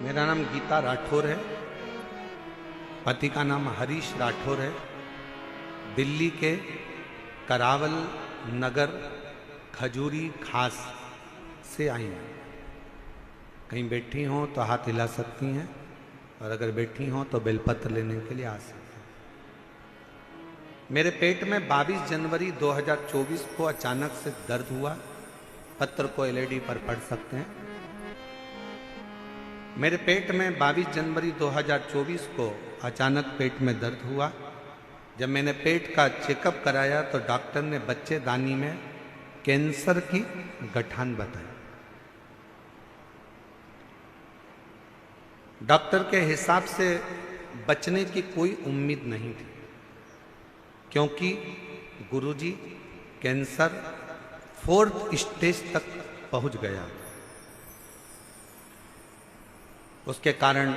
मेरा नाम गीता राठौर है। पति का नाम हरीश राठौर है। दिल्ली के करावल नगर खजूरी खास से आई हैं। कहीं बैठी हों तो हाथ हिला सकती हैं, और अगर बैठी हों तो बेलपत्र लेने के लिए आ सकती हैं। मेरे पेट में 22 जनवरी 2024 को अचानक से दर्द हुआ। पत्र को एलईडी पर पढ़ सकते हैं। मेरे पेट में 22 जनवरी 2024 को अचानक पेट में दर्द हुआ। जब मैंने पेट का चेकअप कराया तो डॉक्टर ने बच्चेदानी में कैंसर की गठान बताई। डॉक्टर के हिसाब से बचने की कोई उम्मीद नहीं थी, क्योंकि गुरुजी कैंसर 4th स्टेज तक पहुंच गया। उसके कारण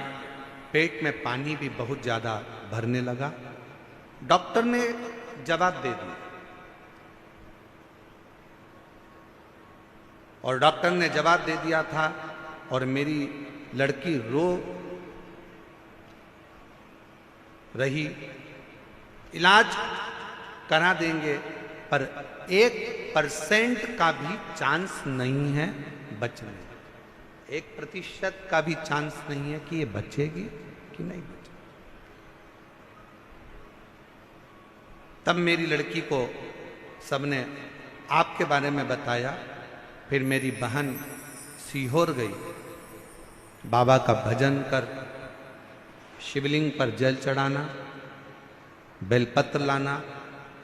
पेट में पानी भी बहुत ज़्यादा भरने लगा। डॉक्टर ने जवाब दे दिया, और डॉक्टर ने जवाब दे दिया था, और मेरी लड़की रो रही। इलाज करा देंगे, पर 1% का भी चांस नहीं है बचने। 1% का भी चांस नहीं है कि ये बचेगी कि नहीं बचेगी। तब मेरी लड़की को सबने आपके बारे में बताया। फिर मेरी बहन सीहोर गई, बाबा का भजन कर, शिवलिंग पर जल चढ़ाना, बेलपत्र लाना,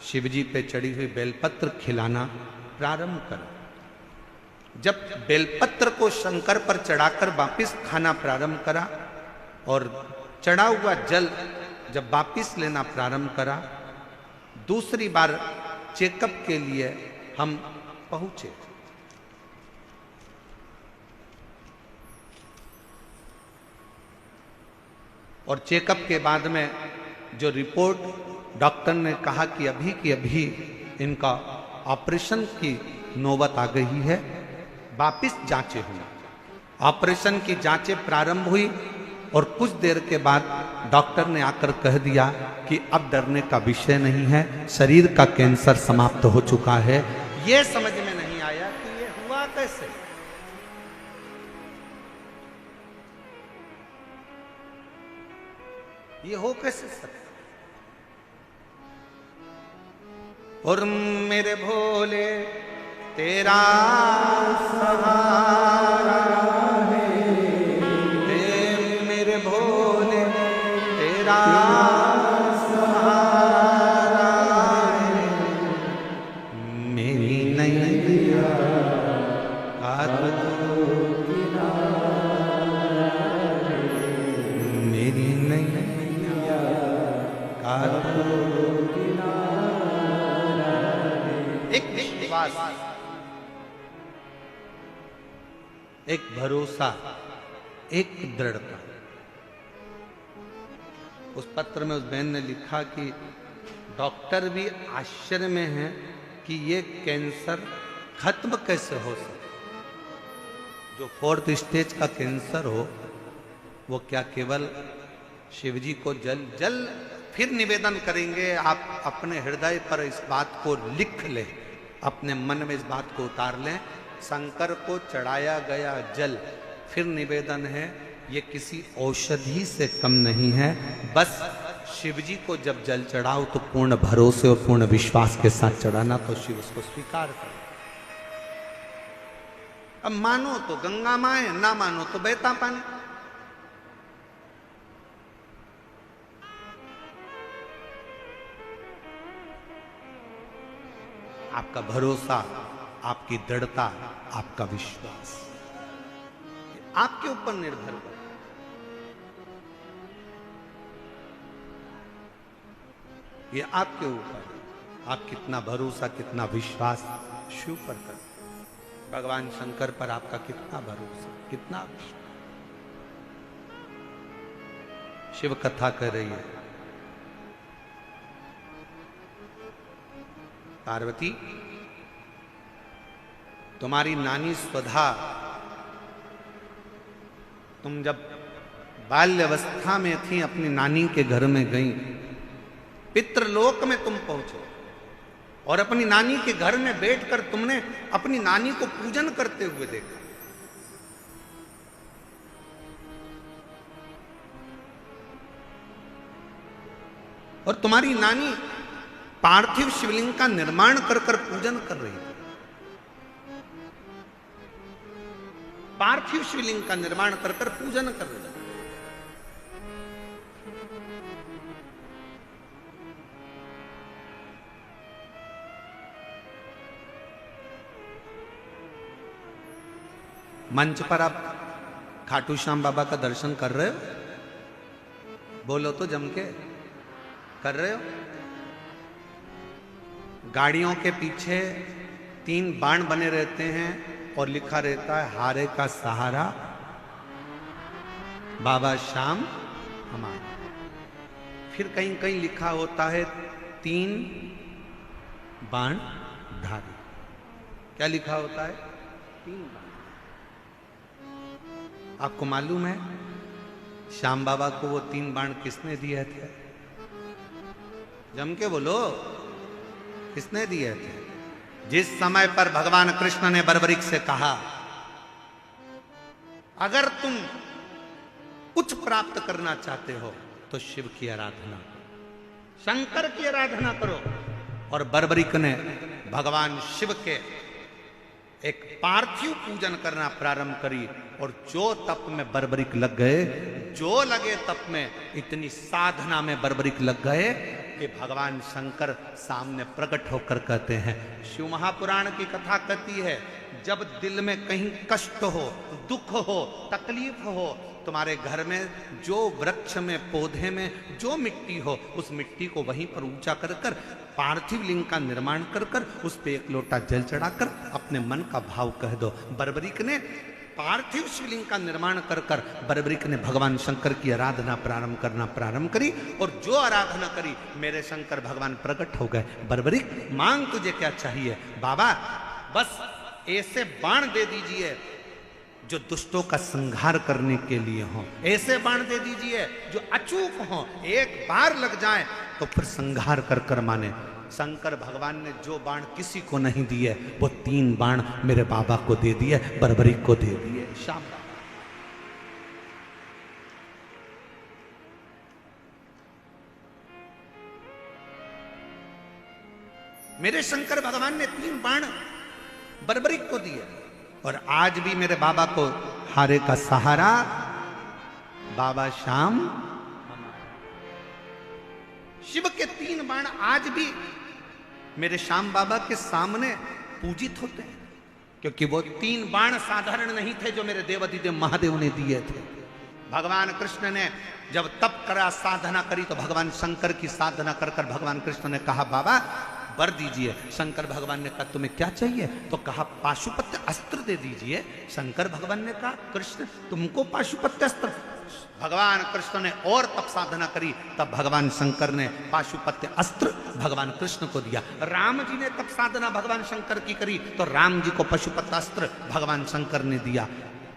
शिवजी पे चढ़ी हुई बेलपत्र खिलाना प्रारंभ करा। जब बेलपत्र को शंकर पर चढ़ाकर वापिस खाना प्रारंभ करा, और चढ़ा हुआ जल जब वापिस लेना प्रारंभ करा, दूसरी बार चेकअप के लिए हम पहुंचे। और चेकअप के बाद में जो रिपोर्ट डॉक्टर ने कहा कि अभी की अभी इनका ऑपरेशन की नौबत आ गई है, वापिस जांचें हुई। ऑपरेशन की जांचें प्रारंभ हुई, और कुछ देर के बाद डॉक्टर ने आकर कह दिया कि अब डरने का विषय नहीं है, शरीर का कैंसर समाप्त हो चुका है। यह समझ में नहीं आया कि यह हुआ कैसे। ये हो कैसे सकता। और मेरे भोले तेरा सहारा है, मेरे भोले तेरा सहारा है, मेरी नैया का मेरी नैया का एक विश्वास, एक भरोसा, एक दृढ़ता। उस पत्र में उस बहन ने लिखा कि डॉक्टर भी आश्चर्य में हैं कि ये कैंसर खत्म कैसे हो सकता। जो 4th स्टेज का कैंसर हो, वो क्या केवल शिवजी को जल फिर निवेदन करेंगे। आप अपने हृदय पर इस बात को लिख लें, अपने मन में इस बात को उतार लें। शंकर को चढ़ाया गया जल, फिर निवेदन है, ये किसी औषधि से कम नहीं है। बस शिवजी को जब जल चढ़ाओ तो पूर्ण भरोसे और पूर्ण विश्वास के साथ चढ़ाना, तो शिव उसको स्वीकार करे। अब मानो तो गंगा मां है, ना मानो तो बहता पानी। आपका भरोसा, आपकी दृढ़ता, आपका विश्वास आपके ऊपर निर्भर है। ये आपके ऊपर है, आप कितना भरोसा, कितना विश्वास शिव पर कर, भगवान शंकर पर आपका कितना भरोसा, कितना विश्वास। शिव कथा कर रही है। पार्वती, तुम्हारी नानी स्वधा, तुम जब बाल्यावस्था में थी, अपनी नानी के घर में गई, पितृलोक में तुम पहुंचे और अपनी नानी के घर में बैठकर तुमने अपनी नानी को पूजन करते हुए देखा। और तुम्हारी नानी पार्थिव शिवलिंग का निर्माण कर कर पूजन कर रही थी। पार्थिव शिवलिंग का निर्माण कर कर पूजन कर रही थी। मंच पर आप खाटू श्याम बाबा का दर्शन कर रहे हो? बोलो तो जम के, कर रहे हो? गाड़ियों के पीछे 3 बाण बने रहते हैं और लिखा रहता है हारे का सहारा बाबा श्याम हमारा। फिर कहीं कहीं लिखा होता है 3 बाण धारी। क्या लिखा होता है? 3 बाण। आपको मालूम है श्याम बाबा को वो 3 बाण किसने दिए थे? जम के बोलो, किसने दिए थे? जिस समय पर भगवान कृष्ण ने बर्बरीक से कहा, अगर तुम कुछ प्राप्त करना चाहते हो तो शिव की आराधना, शंकर की आराधना करो। और बर्बरीक ने भगवान शिव के एक पार्थिव पूजन करना प्रारंभ करी। और जो तप में बर्बरीक लग गए, जो लगे तप में, इतनी साधना में बर्बरीक लग गए कि भगवान शंकर सामने प्रकट होकर कहते हैं, शिव महापुराण की कथा कहती है, जब दिल में कहीं कष्ट हो, दुख हो, तकलीफ हो, तुम्हारे घर में जो वृक्ष में, पौधे में जो मिट्टी हो, उस मिट्टी को वहीं पर ऊंचा कर कर पार्थिव लिंग का निर्माण कर कर उस पे एक लोटा जल चढ़ाकर अपने मन का भाव कह दो। बर्बरीक ने पार्थिव शिवलिंग का निर्माण कर कर बर्बरीक ने भगवान शंकर की आराधना करना प्रारंभ करी। और जो आराधना करी, मेरे शंकर भगवान प्रकट हो गए। बर्बरीक, मांग तुझे क्या चाहिए? बाबा बस ऐसे बाण दे दीजिए जो दुष्टों का संहार करने के लिए हो, ऐसे बाण दे दीजिए जो अचूक हो, एक बार लग जाए तो फिर संहार कर कर माने। शंकर भगवान ने जो बाण किसी को नहीं दिए, वो 3 बाण मेरे बाबा को दे दिए, बर्बरीक को दे दिए। श्याम बाबा, मेरे शंकर भगवान ने 3 बाण बर्बरीक को दिए। और आज भी मेरे बाबा को हारे का सहारा बाबा श्याम। शिव के 3 बाण आज भी मेरे श्याम बाबा के सामने पूजित होते हैं, क्योंकि वो 3 बाण साधारण नहीं थे जो मेरे देवाधिदेव महादेव ने दिए थे। भगवान कृष्ण ने जब तप करा, साधना करी, तो भगवान शंकर की साधना कर कर भगवान कृष्ण ने कहा, बाबा वर दीजिए। शंकर भगवान ने कहा, तुम्हें क्या चाहिए? तो कहा, पाशुपत्य अस्त्र दे दीजिए। शंकर भगवान ने कहा, कृष्ण तुमको पाशुपत्य अस्त्र? भगवान कृष्ण ने और तप साधना करी, तब भगवान शंकर ने पाशुपत्य अस्त्र भगवान कृष्ण को दिया। राम जी ने तप साधना भगवान शंकर की करी, तो राम जी को पाशुपत्य अस्त्र भगवान शंकर ने दिया।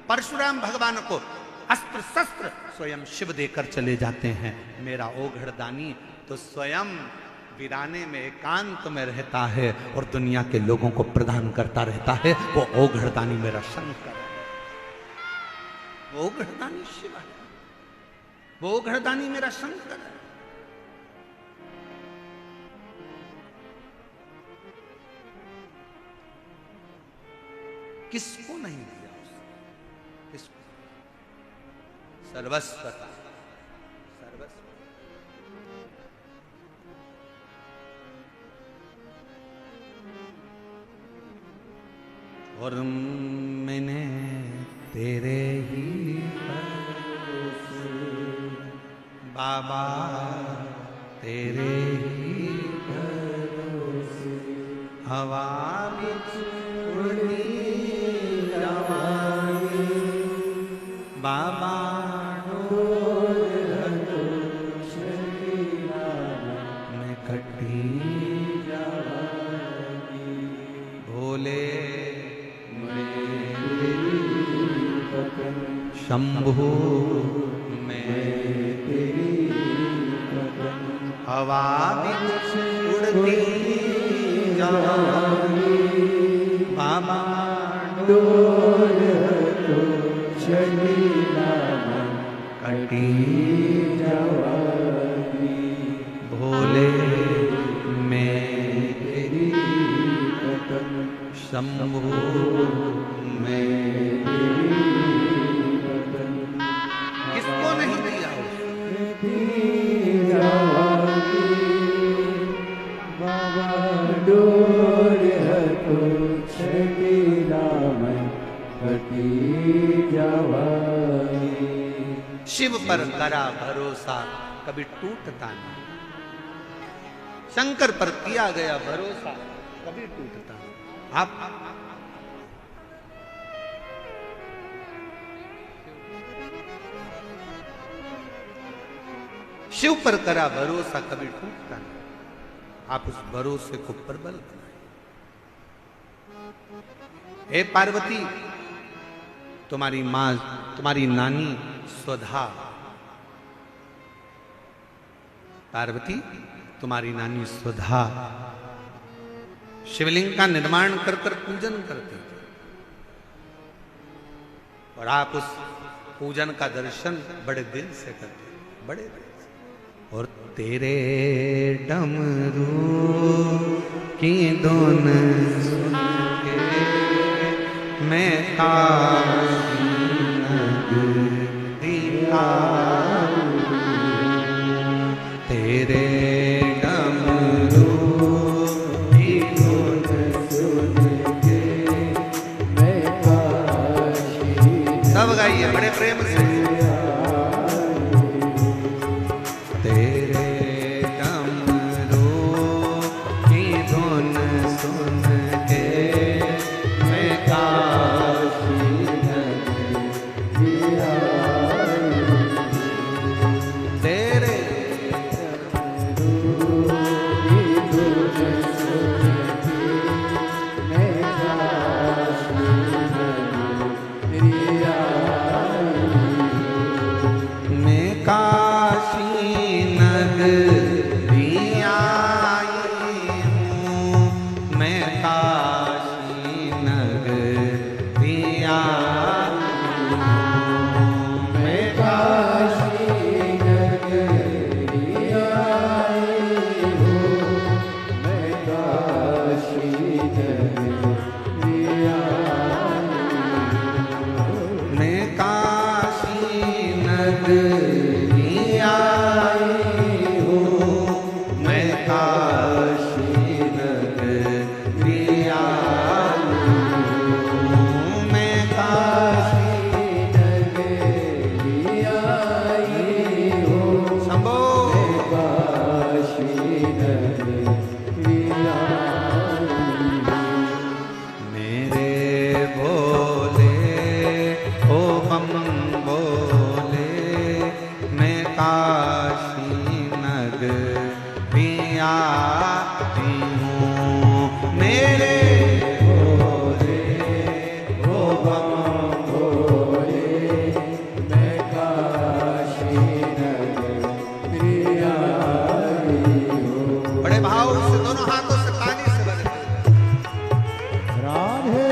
परशुराम भगवान को अस्त्र शस्त्र स्वयं शिव देकर चले जाते हैं। मेरा ओघड़दानी तो स्वयं वीराने में एकांत में रहता है और दुनिया के लोगों को प्रदान करता रहता है। वो ओघड़दानी मेरा शंकर है, वो ओघड़दानी शिव है, वो ओघड़दानी मेरा शंकर है। किसको नहीं दिया उसने? किसको? सर्वस्वता, सर्वस्व। और मैंने तेरे ही भरोसे बाबा, तेरे ही भरोसे हवा में उड़ती रवानी बाबा, मैं कटी भोले शंभु में तो छड़ीला मन कटी जवानी। भोले मैं तेरी कदम शंभु मैं तेरी कदम किसको नहीं दिया जवानी। बाबा डोर है तो छड़ीला मन कटी जवानी। शिव पर करा भरोसा कभी टूटता नहीं। शंकर पर किया गया भरोसा कभी टूटता नहीं। आप शिव पर करा भरोसा कभी टूटता नहीं। आप उस भरोसे को प्रबल बनाए। हे पार्वती, तुम्हारी मां, तुम्हारी नानी स्वधा, पार्वती तुम्हारी नानी स्वधा शिवलिंग का निर्माण कर कर पूजन करते थे, और आप उस पूजन का दर्शन बड़े दिल से करते, बड़े दिल से। और तेरे डमरू की धुन सुन के मैं काशी नगरी आऊं। तेरे डमरू की धुन सुन के मैं काशी सब गाइए बड़े प्रेम से। तेरे डमरू की धुन सुन के मैं काशी नगरी आऊं। तेरे मैं काशी नगरी आई हूँ। मैं काशी नगरी आई हूँ। मैं काशी नगरी आई हूँ। मैं काशी नगरी आई हूँ। मैं काशी नगरी आई हूँ। मैं काशी नगरी आई हूँ। मैं काशी नगरी आई हूँ। शंभो काशी नगरी आई हूँ। मेरे भोले ओ बम बोले, मैं काशी नगरी आई हूँ। मेरे भोले ओ बम भोले, मैं काशी नगरी आई हूँ। बड़े भाव से दोनों हाथों से ताली से बजते। राधे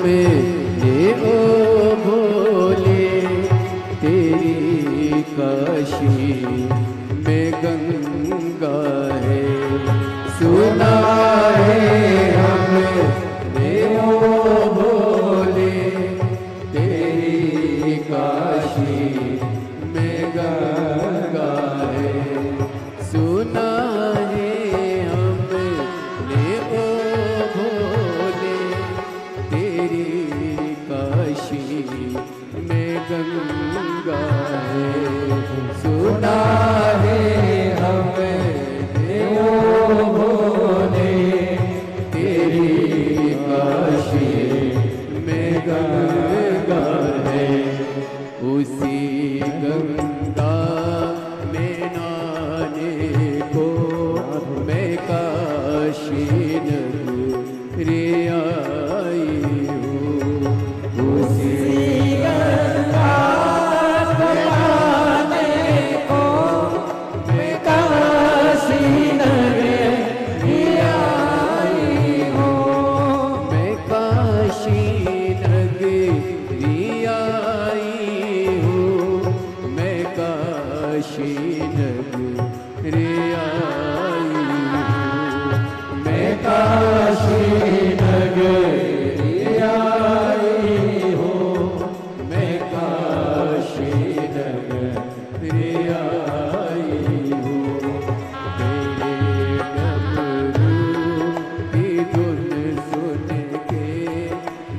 हमने ओ भोले तेरी काशी में गंगा है। सुना है हमने ओ भोले तेरी काशी में गंगा है। सुना है हमने ओ भोले तेरी काशी में गंगा है। सुना है हमने ओ भोले तेरी काशी में गंगा है। उसी गंगा में नहाने को मैं काशी नगरी आई हूँ। उसी गंगा में नहाने को मैं काशी नगरी आई हूँ। मैं काशी नगरी आई हूँ। मैं काशी नगरी आई हूँ। मैं काशी नगरी आई हूँ। मैं काशी नगरी आई हूँ। तेरे डमरू की धुन सुन के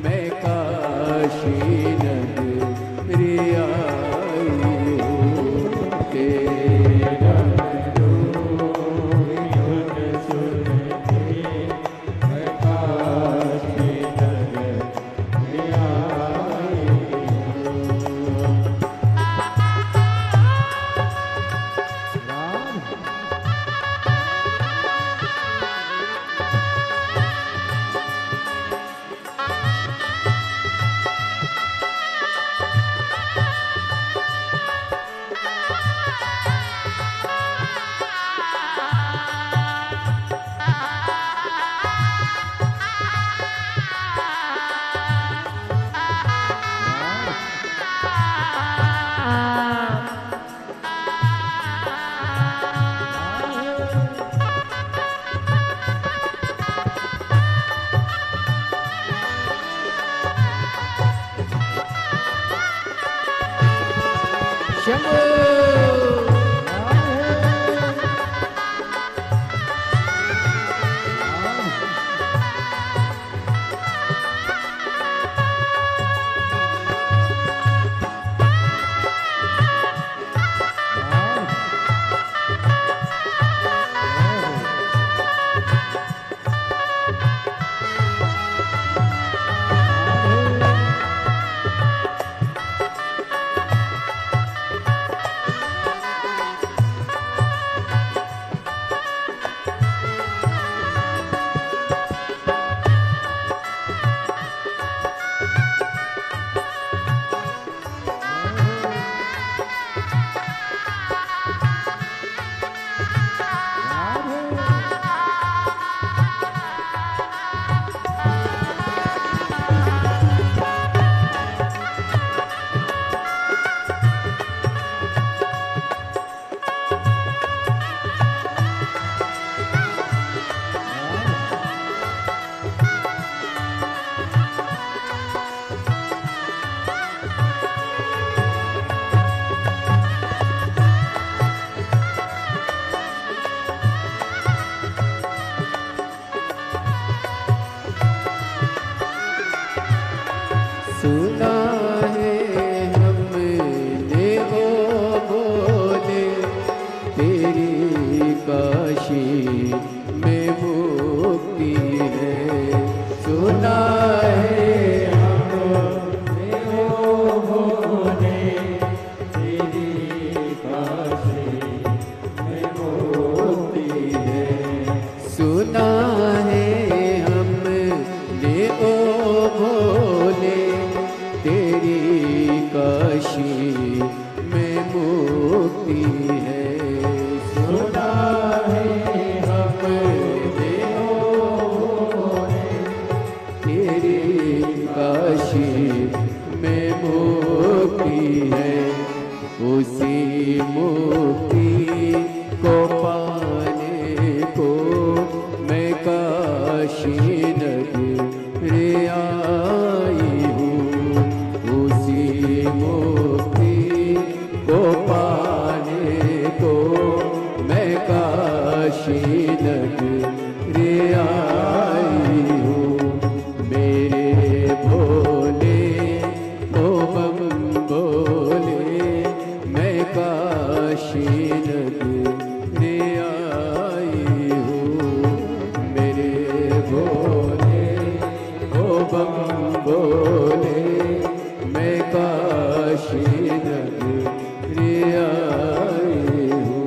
मैं काशी नगरी आई हूँ। तेरे डमरू की धुन सुन के मैं काशी नगरी आई हूँ। सुना है हमने ओ भोले तेरी काशी में मुक्ति है। सुना है हमने ओ भोले तेरी काशी में मुक्ति है। सुना है हमने ओ भोले तेरी काशी में मुक्ति है। सुना है हमने नगरी आई हूँ मेरे भोले ओ बम बोले मैं काशी नगरी आई हूँ मेरे भोले ओ बम बोले मैं काशी नगरी आई हूँ।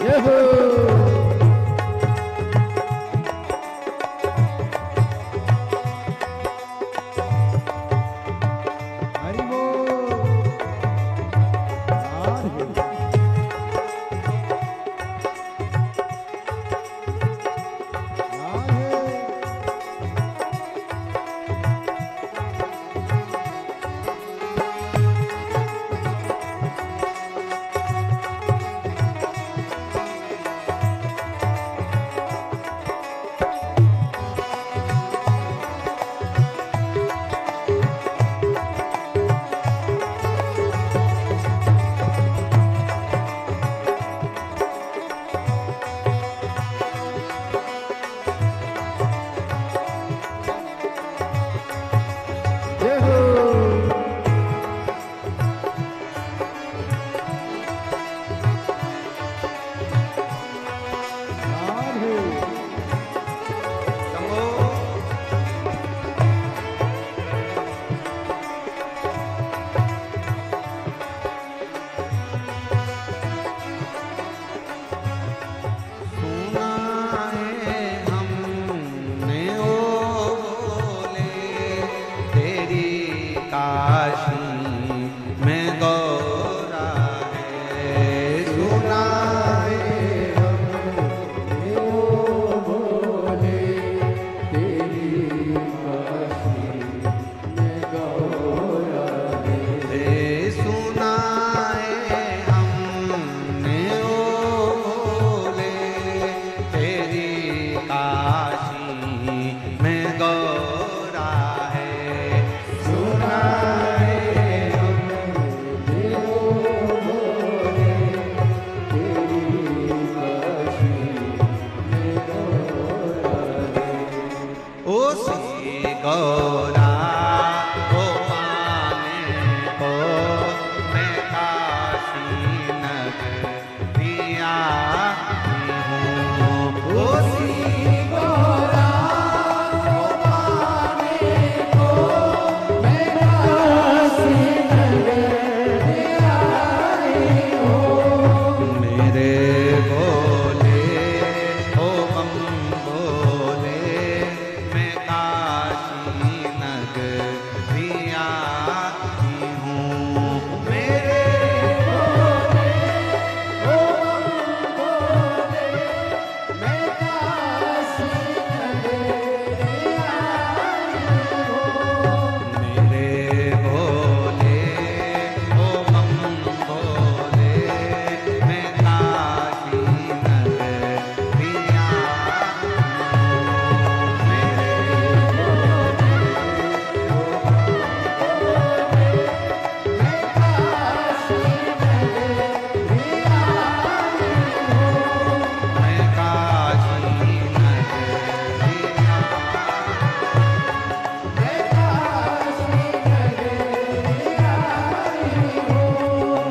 जय हो हरि बोल राधे जय हो राधे शंभो सुना है हमने ओ बोले तेरी काशी में गौरा है सुना है भोले तेरी काशी में गौरा हे सुना है हमने ओ बोले तेरी काशी में गौरा है सुना है ओ सी गौरा को पाने को मैं काशी नगरी आई हूँ ओ सी गौरा को पाने को मैं काशी नगरी आई हूँ मेरे भोले ओ बम भोले मैं काशी नगरी आई हूँ मेरे भोले ओ बम भोले मैं काशी नगरी आई हूँ मेरे भोले ओ बम भोले मैं काशी नगरी आई हूँ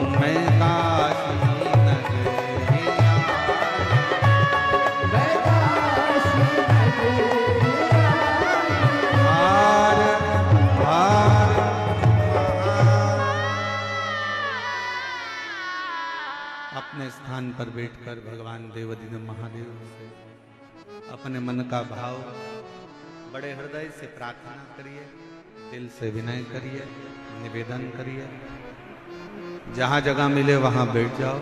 मेरे मैं काशी नगरी मैं काशी नगरी हार हार अपने स्थान पर बैठकर भगवान देवदिन महादेव से अपने मन का भाव बड़े हृदय से प्रार्थना करिए दिल से विनय करिए निवेदन करिए जहां जगह मिले वहां बैठ जाओ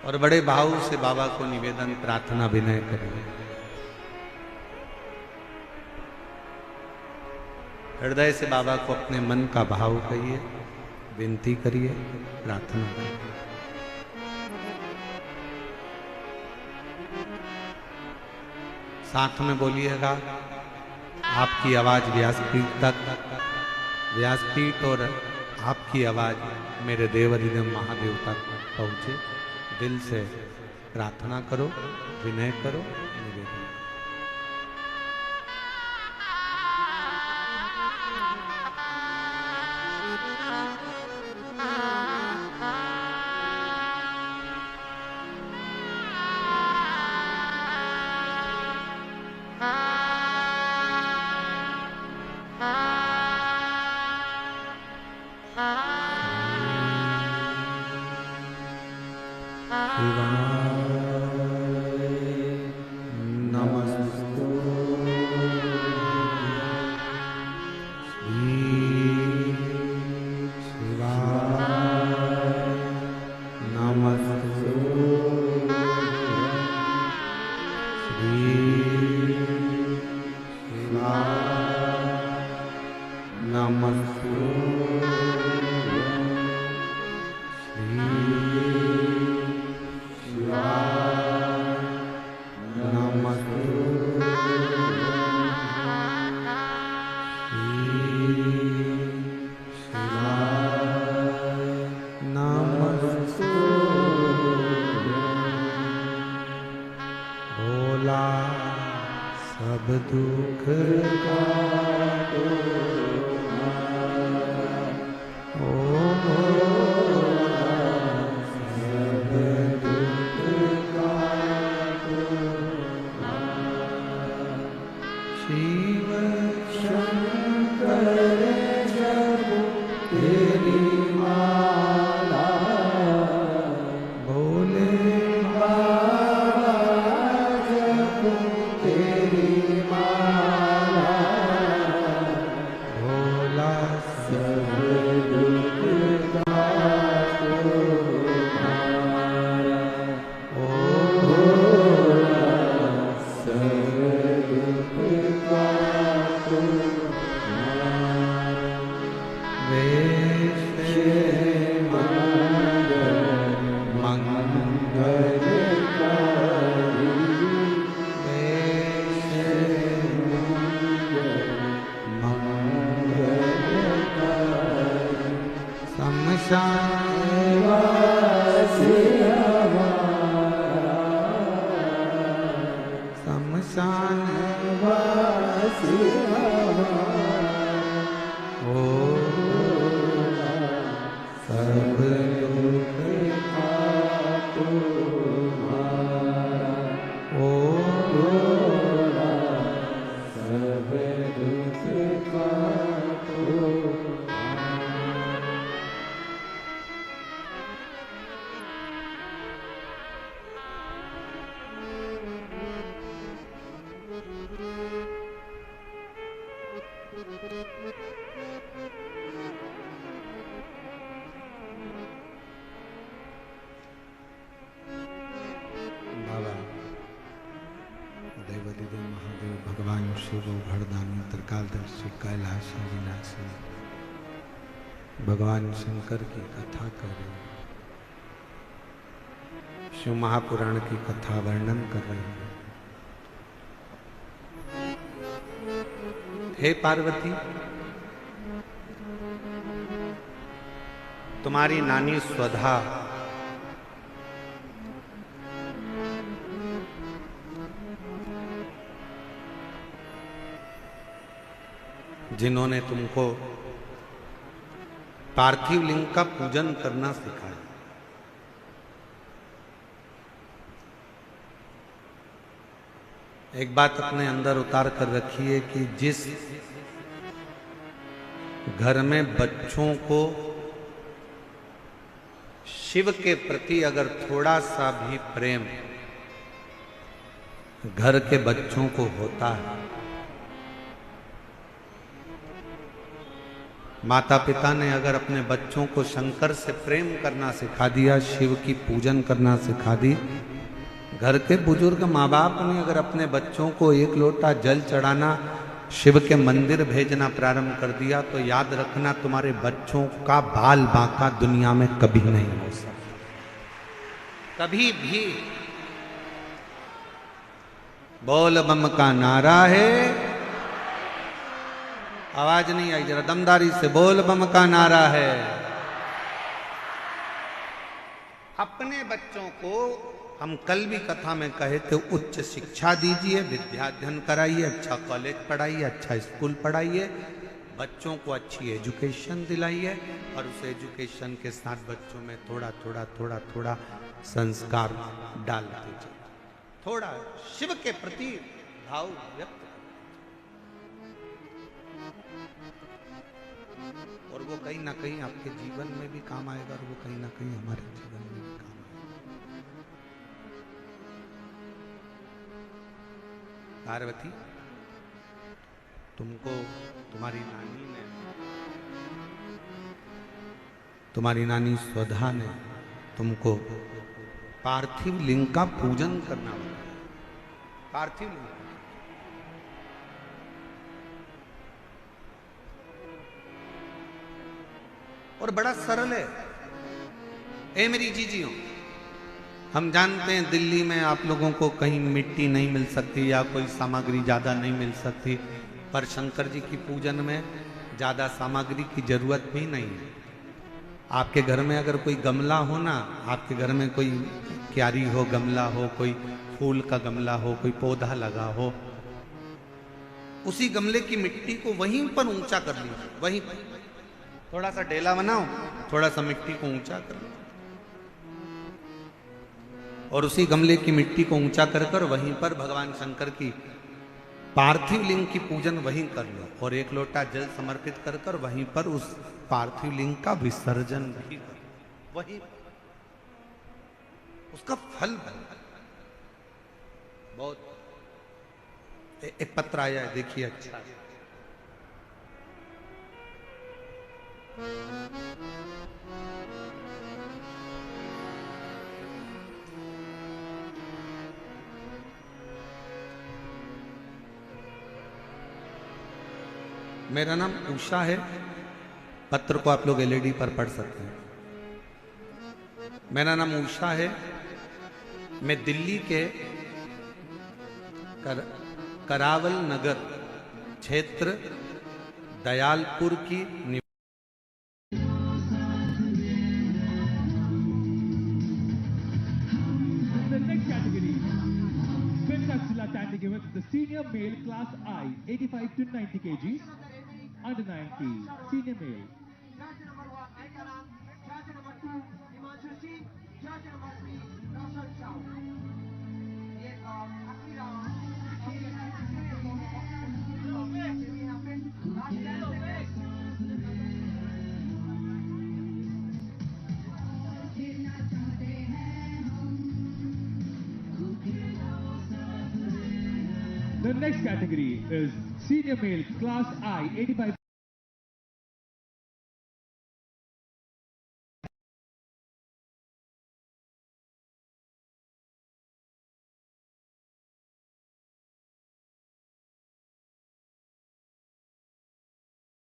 और बड़े भाव से बाबा को निवेदन प्रार्थना विनय करिए हृदय से बाबा को अपने मन का भाव कहिए विनती करिए प्रार्थना करिए साथ में बोलिएगा। आपकी आवाज व्यासपीठ तक, व्यासपीठ और आपकी आवाज मेरे देवाधिदेव महादेव तक पहुंचे। दिल से प्रार्थना करो, विनय करो, निवेदन। सब दुख काटो ओ सब दुख काटो शिव शंकर जप तेरी माला भोले बाबा जप तेरी माला भोला सब दुख काटो मारा ओ भोला सब दुख काटो मारा वेश मंगल शमशान वासी ओ सब दुख काटो मारा ओ सब दुख काटो। बाबा देवाधिदेव महादेव भगवान शिव भरदानी त्रिकालदर्शी कैलाशी विनाशी भगवान शंकर की कथा कर रहे हैं, शिव महापुराण की कथा वर्णन कर रहे हैं। हे पार्वती, तुम्हारी नानी स्वधा जिन्होंने तुमको पार्थिव लिंग का पूजन करना सिखाया, एक बात अपने अंदर उतार कर रखिए कि जिस घर में बच्चों को शिव के प्रति अगर थोड़ा सा भी प्रेम घर के बच्चों को होता है, माता पिता ने अगर अपने बच्चों को शंकर से प्रेम करना सिखा दिया, शिव की पूजन करना सिखा दी, घर के बुजुर्ग माँ बाप ने अगर अपने बच्चों को एक लोटा जल चढ़ाना, शिव के मंदिर भेजना प्रारंभ कर दिया, तो याद रखना तुम्हारे बच्चों का बाल बांका दुनिया में कभी नहीं हो सकता, कभी भी। बोल बम का नारा है। आवाज नहीं आई, जरा दमदारी से बोल बम का नारा है। अपने बच्चों को हम कल भी कथा में कहे थे, उच्च शिक्षा दीजिए, विद्याध्ययन कराइए, अच्छा कॉलेज पढ़ाइए, अच्छा स्कूल पढ़ाइए, बच्चों को अच्छी एजुकेशन दिलाइए और उस एजुकेशन के साथ बच्चों में थोड़ा थोड़ा थोड़ा थोड़ा संस्कार डालते जाइए, थोड़ा शिव के प्रति भाव व्यक्त और वो कहीं ना कहीं आपके जीवन में भी काम आएगा और वो कहीं ना कहीं हमारे जीवन में भी काम आएगा। पार्वती, तुमको तुम्हारी नानी स्वधा ने तुमको पार्थिव लिंग का पूजन करना होगा। पार्थिव लिंग और बड़ा सरल है। ए मेरी जीजियों, हम जानते हैं दिल्ली में आप लोगों को कहीं मिट्टी नहीं मिल सकती या कोई सामग्री ज्यादा नहीं मिल सकती, पर शंकर जी की पूजन में ज्यादा सामग्री की जरूरत भी नहीं है। आपके घर में अगर कोई गमला हो ना, आपके घर में कोई क्यारी हो, गमला हो, कोई फूल का गमला हो, कोई पौधा लगा हो, उसी गमले की मिट्टी को वहीं पर ऊंचा कर लीजिए। वहीं पर थोड़ा सा ढेला बनाओ, थोड़ा सा मिट्टी को ऊंचा कर लो और उसी गमले की मिट्टी को ऊंचा कर कर वहीं पर भगवान शंकर की पार्थिव लिंग की पूजन वहीं कर लो और एक लोटा जल समर्पित कर कर वहीं पर उस पार्थिव लिंग का विसर्जन भी करो। वहीं उसका फल बहुत। एक पत्र आया है, देखिए अच्छा। मेरा नाम उषा है। पत्र को आप लोग एलईडी पर पढ़ सकते हैं। मेरा नाम उषा है। मैं दिल्ली के करावल नगर क्षेत्र दयालपुर की The next category, spectacular event, the senior male class I, 85 to 90 kgs, under 90, senior male. Judge number 1, Aikaram. Judge number 2, Himanshu Singh. Judge number 3, Roshan Chow. The next category is senior male class I, 85.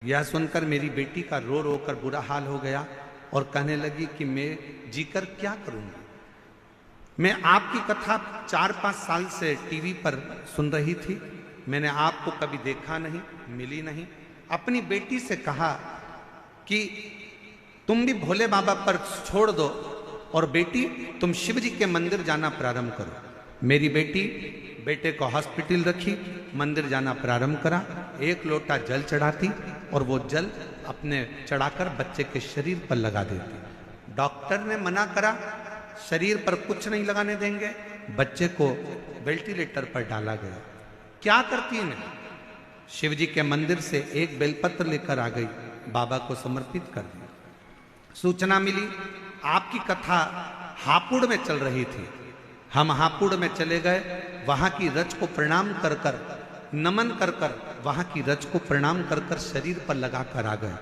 यह सुनकर मेरी बेटी का रो रो कर बुरा हाल हो गया और कहने लगी कि मैं जीकर क्या करूंगी। मैं आपकी कथा 4-5 साल से टीवी पर सुन रही थी, मैंने आपको कभी देखा नहीं, मिली नहीं। अपनी बेटी से कहा कि तुम भी भोले बाबा पर छोड़ दो और बेटी तुम शिव जी के मंदिर जाना प्रारंभ करो। मेरी बेटी बेटे को हॉस्पिटल रखी, मंदिर जाना प्रारंभ करा, एक लोटा जल चढ़ाती और वो जल अपने चढ़ाकर बच्चे के शरीर पर लगा देती। डॉक्टर ने मना करा, शरीर पर कुछ नहीं लगाने देंगे। बच्चे को वेंटिलेटर पर डाला गया। क्या करती है? शिव जी के मंदिर से एक बेलपत्र लेकर आ गई, बाबा को समर्पित कर दिया। सूचना मिली आपकी कथा हापुड़ में चल रही थी। हम हापुड़ में चले गए, वहां की रज को प्रणाम कर कर, नमन कर कर, वहां की रज को प्रणाम कर कर शरीर पर लगा कर आ गए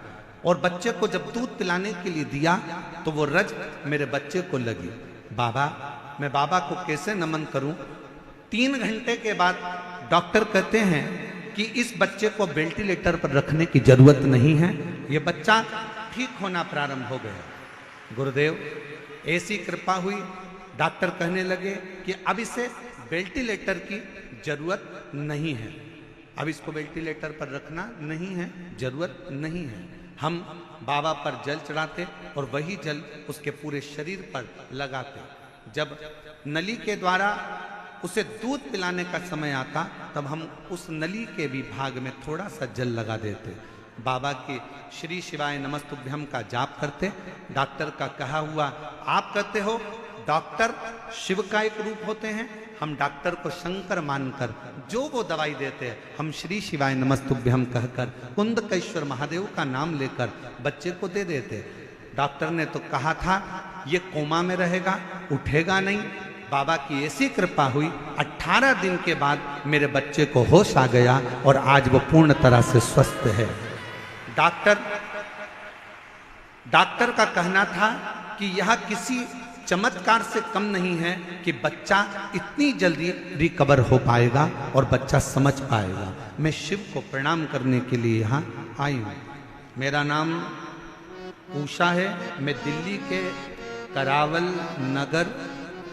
और बच्चे को जब दूध पिलाने के लिए दिया तो वो रज मेरे बच्चे को लगी। बाबा, मैं बाबा को कैसे नमन करूं? 3 घंटे के बाद डॉक्टर कहते हैं कि इस बच्चे को वेंटिलेटर पर रखने की जरूरत नहीं है, ये बच्चा ठीक होना प्रारंभ हो गया। गुरुदेव, ऐसी कृपा हुई, डॉक्टर कहने लगे कि अब इसे वेंटिलेटर की जरूरत नहीं है। अब इसको वेंटिलेटर पर रखना नहीं है, जरूरत नहीं है। हम बाबा पर जल चढ़ाते और वही जल उसके पूरे शरीर पर लगाते। जब नली के द्वारा उसे दूध पिलाने का समय आता तब हम उस नली के भी भाग में थोड़ा सा जल लगा देते। बाबा की श्री शिवाय नमस्तुभ्यम का जाप करते। डॉक्टर का कहा हुआ आप करते हो, डॉक्टर शिव का एक रूप होते हैं। हम डॉक्टर को शंकर मानकर जो वो दवाई देते हैं, हम श्री शिवाय नमस्तुभ्यम कहकर कुंदकेश्वर महादेव का नाम लेकर बच्चे को दे देते। डॉक्टर ने तो कहा था ये कोमा में रहेगा, उठेगा नहीं। बाबा की ऐसी कृपा हुई, 18 दिन के बाद मेरे बच्चे को होश आ गया और आज वो पूर्ण तरह से स्वस्थ है। डॉक्टर का कहना था कि यह किसी चमत्कार से कम नहीं है कि बच्चा इतनी जल्दी रिकवर हो पाएगा और बच्चा समझ पाएगा। मैं शिव को प्रणाम करने के लिए यहाँ आई हूँ। मेरा नाम उषा है। मैं दिल्ली के करावल नगर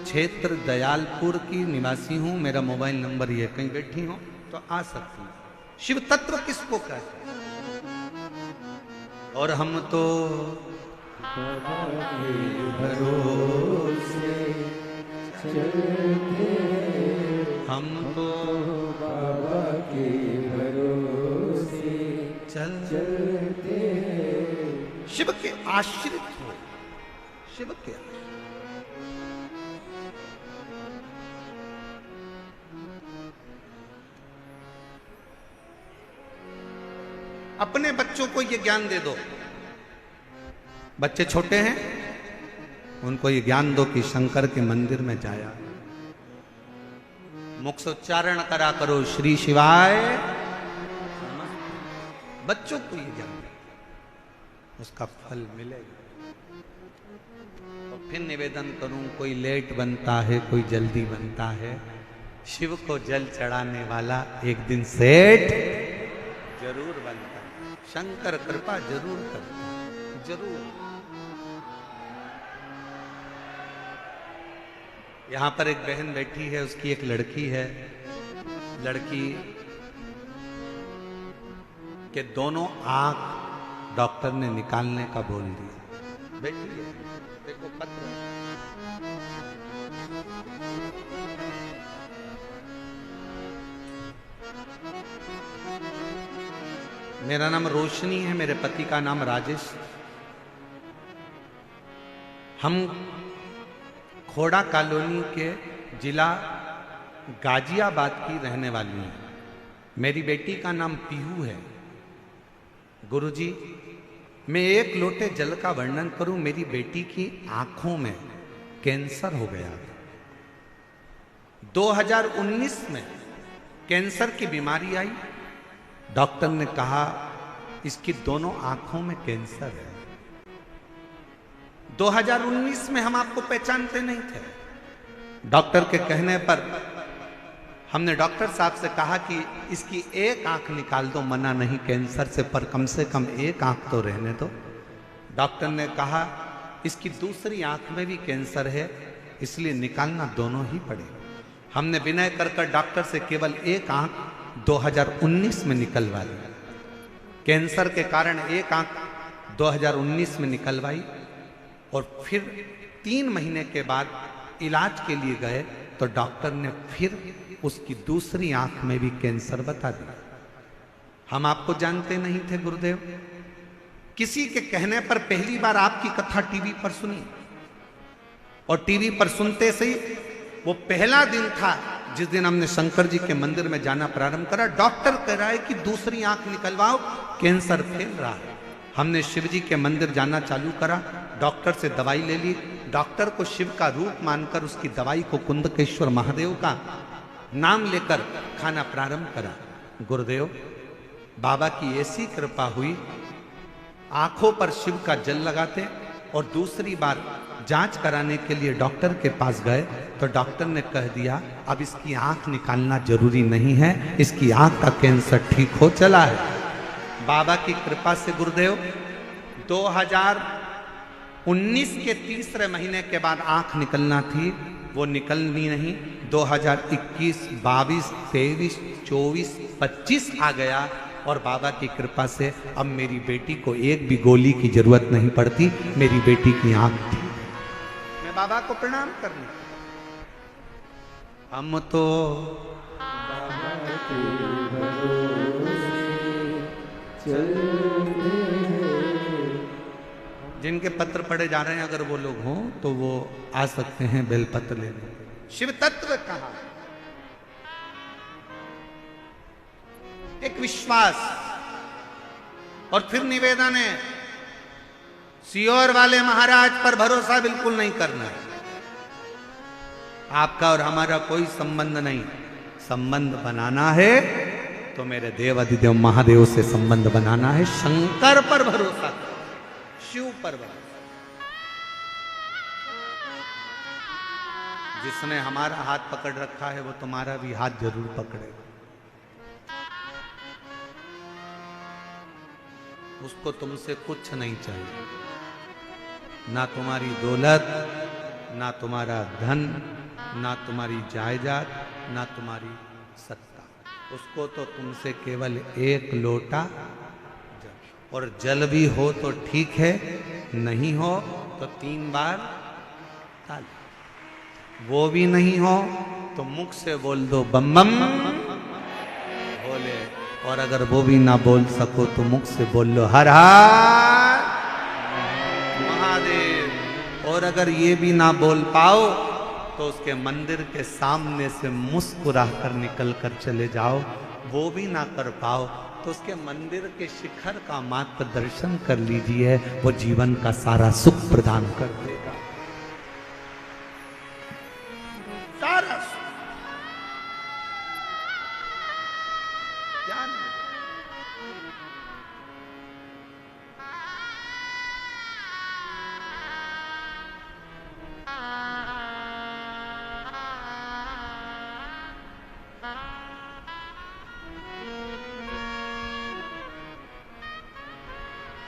क्षेत्र दयालपुर की निवासी हूँ। मेरा मोबाइल नंबर ये, कहीं बैठी हो तो आ सकती हूँ। शिव तत्व किसको कहते हैं? और हम तो भरोसे चलते, हम तो बाबा के भरोसे चलते, शिव के आश्रित हो। शिव के आश्रित। अपने बच्चों को ये ज्ञान दे दो। बच्चे छोटे हैं, उनको ये ज्ञान दो कि शंकर के मंदिर में जाया, मुख से उच्चारण करा करो श्री शिवाय। बच्चों को ये ज्ञान दो, उसका फल मिलेगा। और फिर निवेदन करूं, कोई लेट बनता है, कोई जल्दी बनता है। शिव को जल चढ़ाने वाला एक दिन सेठ जरूर बनता है। शंकर कृपा जरूर करता है, जरूर। यहां पर एक बहन बैठी है, उसकी एक लड़की है। लड़की के दोनों आंख डॉक्टर ने निकालने का बोल दिया। बैठी है, देखो पत्र। मेरा नाम रोशनी है, मेरे पति का नाम राजेश। हम खोड़ा कॉलोनी के जिला गाजियाबाद की रहने वाली हैं। मेरी बेटी का नाम पीहू है। गुरुजी, मैं एक लोटे जल का वर्णन करूं। मेरी बेटी की आंखों में कैंसर हो गया। 2019 में कैंसर की बीमारी आई। डॉक्टर ने कहा इसकी दोनों आंखों में कैंसर है। 2019 में हम आपको पहचानते नहीं थे। डॉक्टर के कहने पर हमने डॉक्टर साहब से कहा कि इसकी एक आंख निकाल दो, मना नहीं कैंसर से, पर कम से कम एक आंख तो रहने दो। डॉक्टर ने कहा इसकी दूसरी आंख में भी कैंसर है, इसलिए निकालना दोनों ही पड़ेगा। हमने विनय कर डॉक्टर से केवल एक आंख 2019 में निकलवा ली। कैंसर के कारण एक आंख 2019 में निकलवाई और फिर 3 महीने के बाद इलाज के लिए गए तो डॉक्टर ने फिर उसकी दूसरी आंख में भी कैंसर बता दिया। हम आपको जानते नहीं थे गुरुदेव। किसी के कहने पर पहली बार आपकी कथा टीवी पर सुनी और टीवी पर सुनते से ही वो पहला दिन था जिस दिन हमने शंकर जी के मंदिर में जाना प्रारंभ करा। डॉक्टर कह रहा है कि दूसरी आंख निकलवाओ, कैंसर फैल रहा है। हमने शिव जी के मंदिर जाना चालू करा, डॉक्टर से दवाई ले ली। डॉक्टर को शिव का रूप मानकर उसकी दवाई को कुंदकेश्वर महादेव का नाम लेकर खाना प्रारंभ करा। गुरुदेव, बाबा की ऐसी कृपा हुई, आंखों पर शिव का जल लगाते और दूसरी बार जांच कराने के लिए डॉक्टर के पास गए तो डॉक्टर ने कह दिया अब इसकी आंख निकालना जरूरी नहीं है, इसकी आंख का कैंसर ठीक हो चला है। बाबा की कृपा से गुरुदेव 2019 के तीसरे महीने के बाद आंख निकलना थी, वो निकलनी नहीं। 2021, 22, 23, 24, 25 आ गया और बाबा की कृपा से अब मेरी बेटी को एक भी गोली की जरूरत नहीं पड़ती। मेरी बेटी की आंख थी, मैं बाबा को प्रणाम करने। हम तो बाबा के भरोसे चलते हैं। जिनके पत्र पढ़े जा रहे हैं अगर वो लोग हों तो वो आ सकते हैं बेलपत्र लेने। शिव तत्व कहा, एक विश्वास और फिर निवेदन है, सियोर वाले महाराज पर भरोसा बिल्कुल नहीं करना है। आपका और हमारा कोई संबंध नहीं, संबंध बनाना है तो मेरे देव अधिदेव महादेव से संबंध बनाना है। शंकर पर भरोसा करो, शिव पर भरोसा। जिसने हमारा हाथ पकड़ रखा है वो तुम्हारा भी हाथ जरूर पकड़ेगा। उसको तुमसे कुछ नहीं चाहिए, ना तुम्हारी दौलत, ना तुम्हारा धन, ना तुम्हारी जायदाद, ना तुम्हारी सत्ता। उसको तो तुमसे केवल एक लोटा जल, और जल भी हो तो ठीक है, नहीं हो तो 3 बार ताली। वो भी नहीं हो तो मुख से बोल दो बम बम बोले, और अगर वो भी ना बोल सको तो मुख से बोल लो हर हर महादेव। और अगर ये भी ना बोल पाओ तो उसके मंदिर के सामने से मुस्कुरा कर निकल कर चले जाओ। वो भी ना कर पाओ तो उसके मंदिर के शिखर का मात्र दर्शन कर लीजिए, वो जीवन का सारा सुख प्रदान कर देगा। सारा सुख क्या नहीं।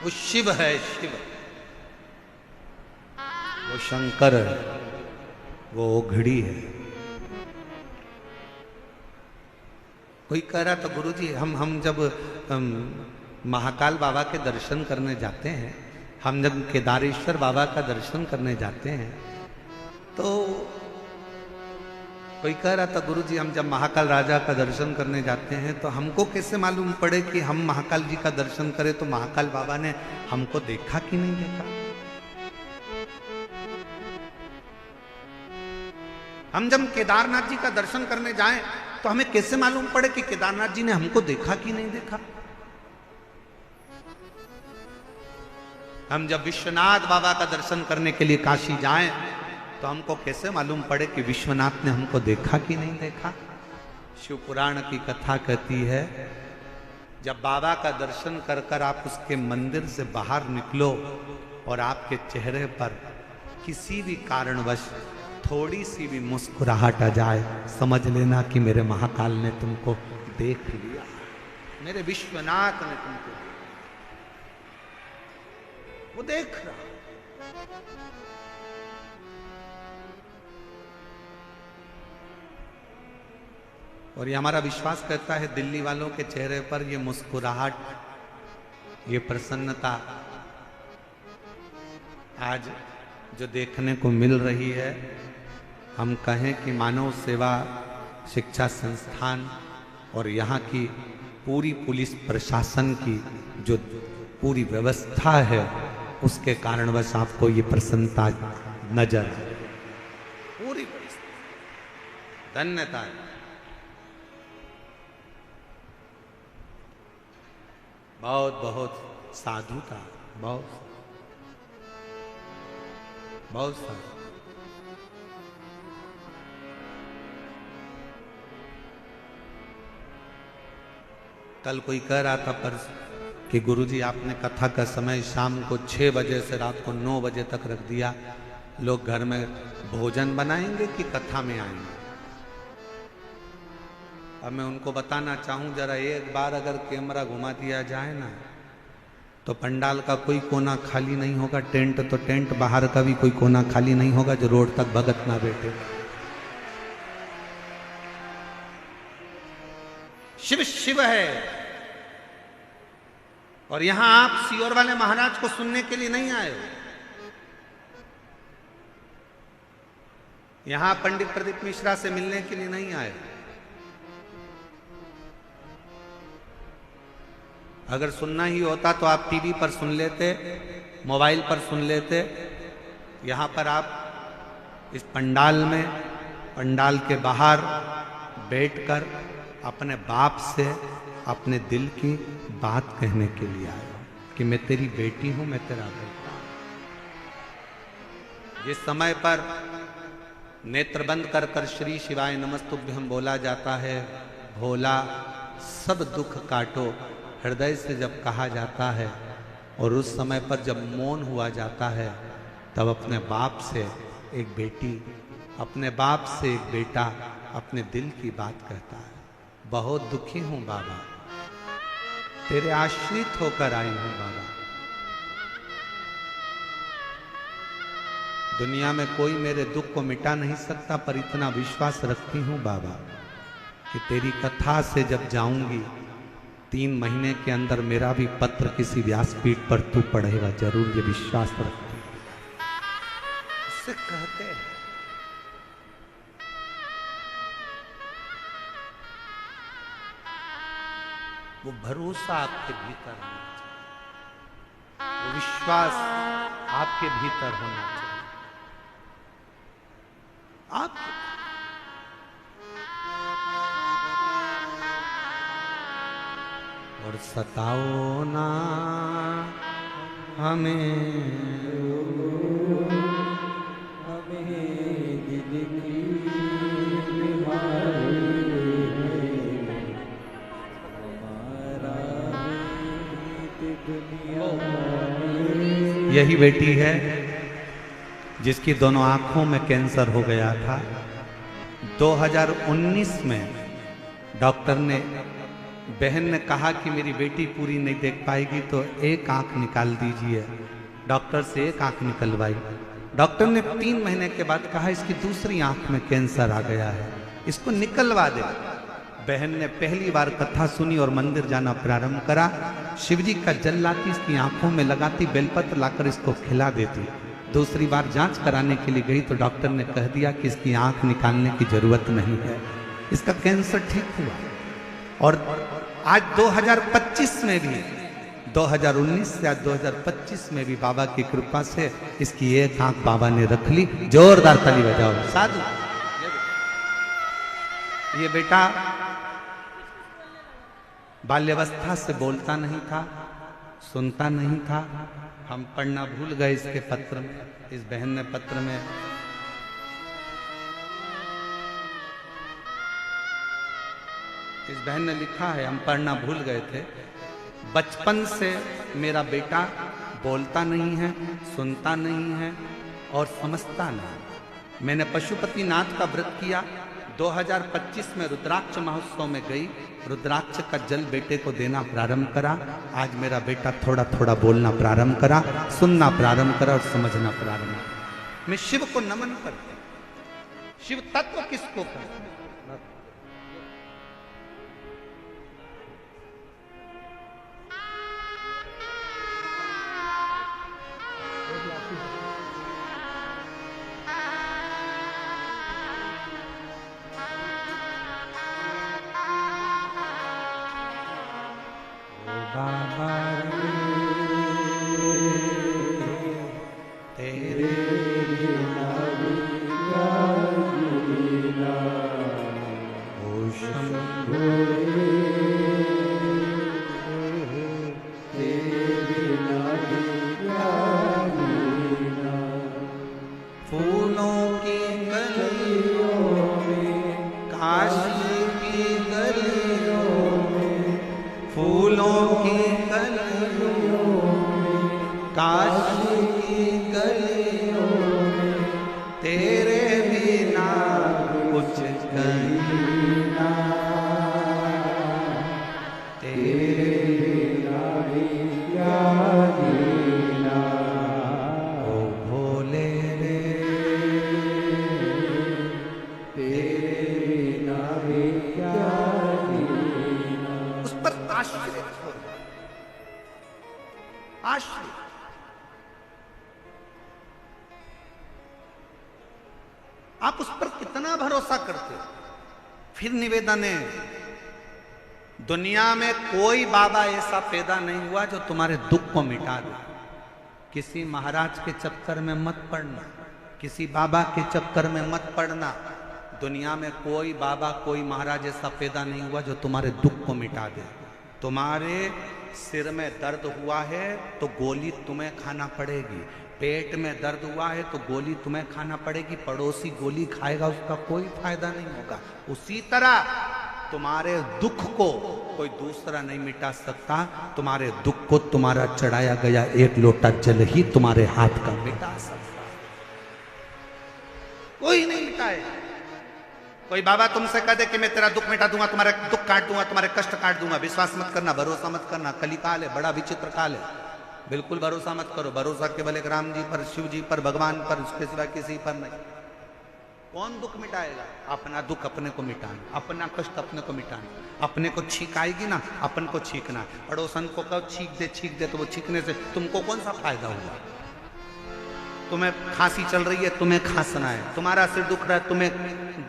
वो शिव है, शिव वो शंकर है, वो ओघड़ी है। कोई कह रहा था गुरुजी हम जब महाकाल बाबा के दर्शन करने जाते हैं, हम जब केदारेश्वर बाबा का दर्शन करने जाते हैं, तो कोई कह रहा था गुरुजी हम जब महाकाल राजा का दर्शन करने जाते हैं तो हमको कैसे मालूम पड़े कि हम महाकाल जी का दर्शन करें, तो महाकाल बाबा ने हमको देखा कि नहीं देखा। हम जब केदारनाथ जी का दर्शन करने जाएं तो हमें कैसे मालूम पड़े कि केदारनाथ जी ने हमको देखा कि नहीं देखा। हम जब विश्वनाथ बाबा का दर्शन करने के लिए काशी जाएं तो हमको कैसे मालूम पड़े कि विश्वनाथ ने हमको देखा कि नहीं देखा। शिव पुराण की कथा कहती है, जब बाबा का दर्शन कर कर आप उसके मंदिर से बाहर निकलो और आपके चेहरे पर किसी भी कारणवश थोड़ी सी भी मुस्कुराहट आ जाए, समझ लेना कि मेरे महाकाल ने तुमको देख लिया, मेरे विश्वनाथ ने तुमको वो देख रहा। और ये हमारा विश्वास करता है दिल्ली वालों के चेहरे पर ये मुस्कुराहट, ये प्रसन्नता आज जो देखने को मिल रही है, हम कहें कि मानव सेवा शिक्षा संस्थान और यहाँ की पूरी पुलिस प्रशासन की जो पूरी व्यवस्था है, उसके कारणवश आपको ये प्रसन्नता नजर पूरी धन्यता है। बहुत बहुत साधुता, बहुत बहुत साधु। कल कोई कह रहा था परस कि गुरुजी आपने कथा का समय शाम को 6 बजे से रात को 9 बजे तक रख दिया, लोग घर में भोजन बनाएंगे कि कथा में आएंगे। अब मैं उनको बताना चाहूं, जरा एक बार अगर कैमरा घुमा दिया जाए ना तो पंडाल का कोई कोना खाली नहीं होगा, टेंट तो टेंट, बाहर का भी कोई कोना खाली नहीं होगा जो रोड तक भगत ना बैठे। शिव शिव है। और यहां आप सीहोर वाले महाराज को सुनने के लिए नहीं आए हो, यहां पंडित प्रदीप मिश्रा से मिलने के लिए नहीं आए। अगर सुनना ही होता तो आप टीवी पर सुन लेते, मोबाइल पर सुन लेते। यहां पर आप इस पंडाल में, पंडाल के बाहर बैठकर अपने बाप से अपने दिल की बात कहने के लिए आए हो कि मैं तेरी बेटी हूं, मैं तेरा बेटा हूं। जिस समय पर नेत्र बंद कर कर श्री शिवाय नमस्तुभ्यम बोला जाता है, भोला सब दुख काटो, हृदय से जब कहा जाता है, और उस समय पर जब मौन हुआ जाता है, तब अपने बाप से एक बेटी, अपने बाप से एक बेटा अपने दिल की बात कहता है। बहुत दुखी हूं बाबा, तेरे आश्रित होकर आई हूं बाबा। दुनिया में कोई मेरे दुख को मिटा नहीं सकता, पर इतना विश्वास रखती हूं बाबा कि तेरी कथा से जब जाऊंगी 3 महीने के अंदर मेरा भी पत्र किसी व्यासपीठ पर तू पढ़ेगा जरूर, ये विश्वास रखती हूं। इससे कहते हैं वो भरोसा आपके भीतर होना चाहिए, वो विश्वास आपके भीतर होना चाहिए। आप और सताओ ना हमें, दिल की बीमारी है, हमारा दुनिया में। यही बेटी है जिसकी दोनों आंखों में कैंसर हो गया था। 2019 में डॉक्टर ने, बहन ने कहा कि मेरी बेटी पूरी नहीं देख पाएगी तो एक आंख निकाल दीजिए। डॉक्टर से एक आंख निकलवाई। डॉक्टर ने 3 महीने के बाद कहा इसकी दूसरी आंख में कैंसर आ गया है, इसको निकलवा दे। बहन ने पहली बार कथा सुनी और मंदिर जाना प्रारंभ करा। शिवजी का जल लाती, इसकी आंखों में लगाती, बेलपत्र लाकर इसको खिला देती। दूसरी बार जांच कराने के लिए गई तो डॉक्टर ने कह दिया कि इसकी आंख निकालने की जरूरत नहीं है, इसका कैंसर ठीक हुआ। और आज 2025 में भी, 2019 से आज 2025 में भी बाबा की कृपा से इसकी एक आंख बाबा ने रख ली। जोरदार ताली बजाओ साधु। ये बेटा बाल्यावस्था से बोलता नहीं था, सुनता नहीं था। हम पढ़ना भूल गए इसके पत्र में, इस बहन ने पत्र में इस बहन ने लिखा है, हम पढ़ना भूल गए थे। बचपन से मेरा बेटा बोलता नहीं है, सुनता नहीं है और समझता नहीं। मैंने पशुपतिनाथ का व्रत किया। 2025 में रुद्राक्ष महोत्सव में गई, रुद्राक्ष का जल बेटे को देना प्रारंभ करा। आज मेरा बेटा थोड़ा थोड़ा बोलना प्रारंभ करा, सुनना प्रारंभ करा और समझना प्रारंभ करा। मैं शिव को नमन करता हूं। शिव तत्व किसको कहते हैं? बाबा तेरे बिना जीना ओ शंभो तेरे बिना जीना फूलों की गलियों में, काशी की गलियों में, फूलों की गलियों में, काशी की गलियों में, तेरे बिना कुछ कहीं ना आश्रित हो, आश्रित। आप उस पर कितना भरोसा करते हो। फिर निवेदन है, दुनिया में कोई बाबा ऐसा पैदा नहीं हुआ जो तुम्हारे दुख को मिटा दे। किसी महाराज के चक्कर में मत पड़ना, किसी बाबा के चक्कर में मत पड़ना। दुनिया में कोई बाबा कोई महाराज ऐसा पैदा नहीं हुआ जो तुम्हारे दुख को मिटा दे। तुम्हारे सिर में दर्द हुआ है तो गोली तुम्हें खाना पड़ेगी, पेट में दर्द हुआ है तो गोली तुम्हें खाना पड़ेगी। पड़ोसी गोली खाएगा उसका कोई फायदा नहीं होगा। उसी तरह तुम्हारे दुख को कोई दूसरा नहीं मिटा सकता। तुम्हारे दुख को तुम्हारा चढ़ाया गया एक लोटा जल ही तुम्हारे हाथ का मिटा सकता, कोई नहीं मिटाएगा। कोई बाबा तुमसे कह दे कि मैं तेरा दुख मिटा दूंगा, तुम्हारे दुख काट दूंगा, तुम्हारे कष्ट काट दूंगा, विश्वास मत करना, भरोसा मत करना। कलिकाल है, बड़ा विचित्र काल है, बिल्कुल भरोसा मत करो। भरोसा केवल एक राम जी पर, शिव जी पर, भगवान पर, उसके सिवा किसी पर नहीं। कौन दुख मिटाएगा? अपना दुख अपने को मिटाना, अपना कष्ट अपने को मिटाना। अपने को छींक आएगी ना, अपन को छींकना। पड़ोसन को कहो छींक दे तो वो छींकने से तुमको कौन सा फायदा हुआ? तुम्हें खांसी चल रही है, तुम्हें खांसना है। तुम्हारा सिर दुख रहा है, तुम्हें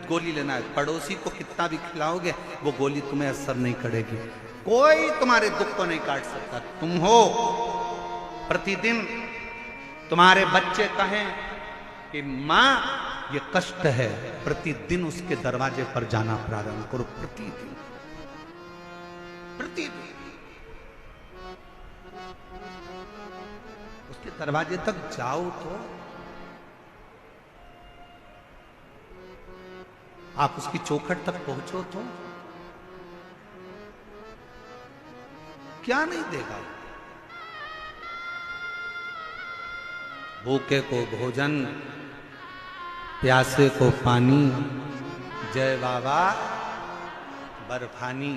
गोली लेना है। पड़ोसी को कितना भी खिलाओगे वो गोली तुम्हें असर नहीं करेगी। कोई तुम्हारे दुख को नहीं काट सकता। तुम हो, प्रतिदिन तुम्हारे बच्चे कहें कि मां ये कष्ट है, प्रतिदिन उसके दरवाजे पर जाना प्रारंभ करो। प्रतिदिन प्रतिदिन उसके दरवाजे तक जाओ तो आप उसकी चौखट तक पहुंचो तो क्या नहीं देगा? भूखे को भोजन, प्यासे को पानी, जय बाबा बर्फानी।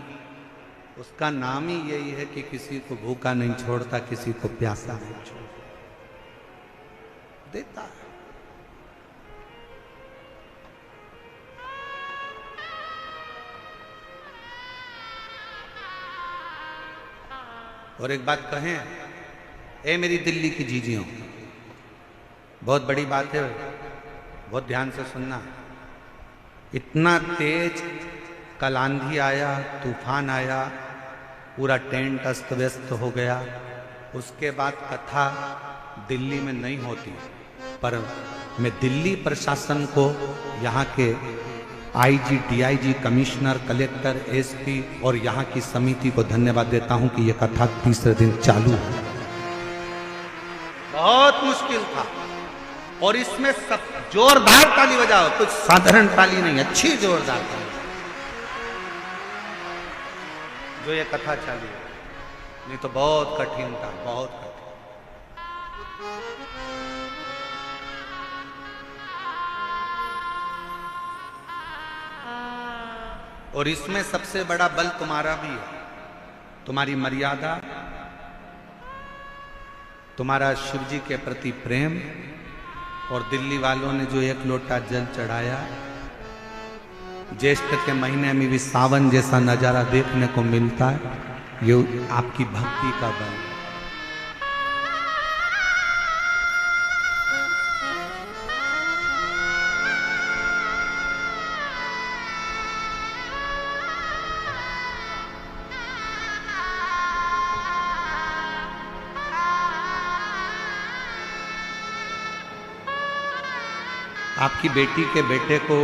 उसका नाम ही यही है कि किसी को भूखा नहीं छोड़ता, किसी को प्यासा नहीं छोड़ता, देता है। और एक बात कहें, ए मेरी दिल्ली की जीजियों, बहुत बड़ी बात है, बहुत ध्यान से सुनना। इतना तेज कल आंधी आया, तूफान आया, पूरा टेंट अस्त व्यस्त हो गया। उसके बाद कथा दिल्ली में नहीं होती, पर मैं दिल्ली प्रशासन को, यहाँ के IG, DIG, commissioner, collector, SP और यहाँ की समिति को धन्यवाद देता हूँ कि यह कथा तीसरे दिन चालू है। बहुत मुश्किल था और इसमें सब जोरदार ताली बजाओ, कुछ साधारण ताली नहीं, अच्छी जोरदार ताली जो ये कथा चली। नहीं तो बहुत कठिन था, बहुत कठिन। और इसमें सबसे बड़ा बल तुम्हारा भी है, तुम्हारी मर्यादा, तुम्हारा शिव जी के प्रति प्रेम। और दिल्ली वालों ने जो एक लोटा जल चढ़ाया, ज्येष्ठ के महीने में भी सावन जैसा नजारा देखने को मिलता है, ये आपकी भक्ति का बल है। आपकी बेटी के बेटे को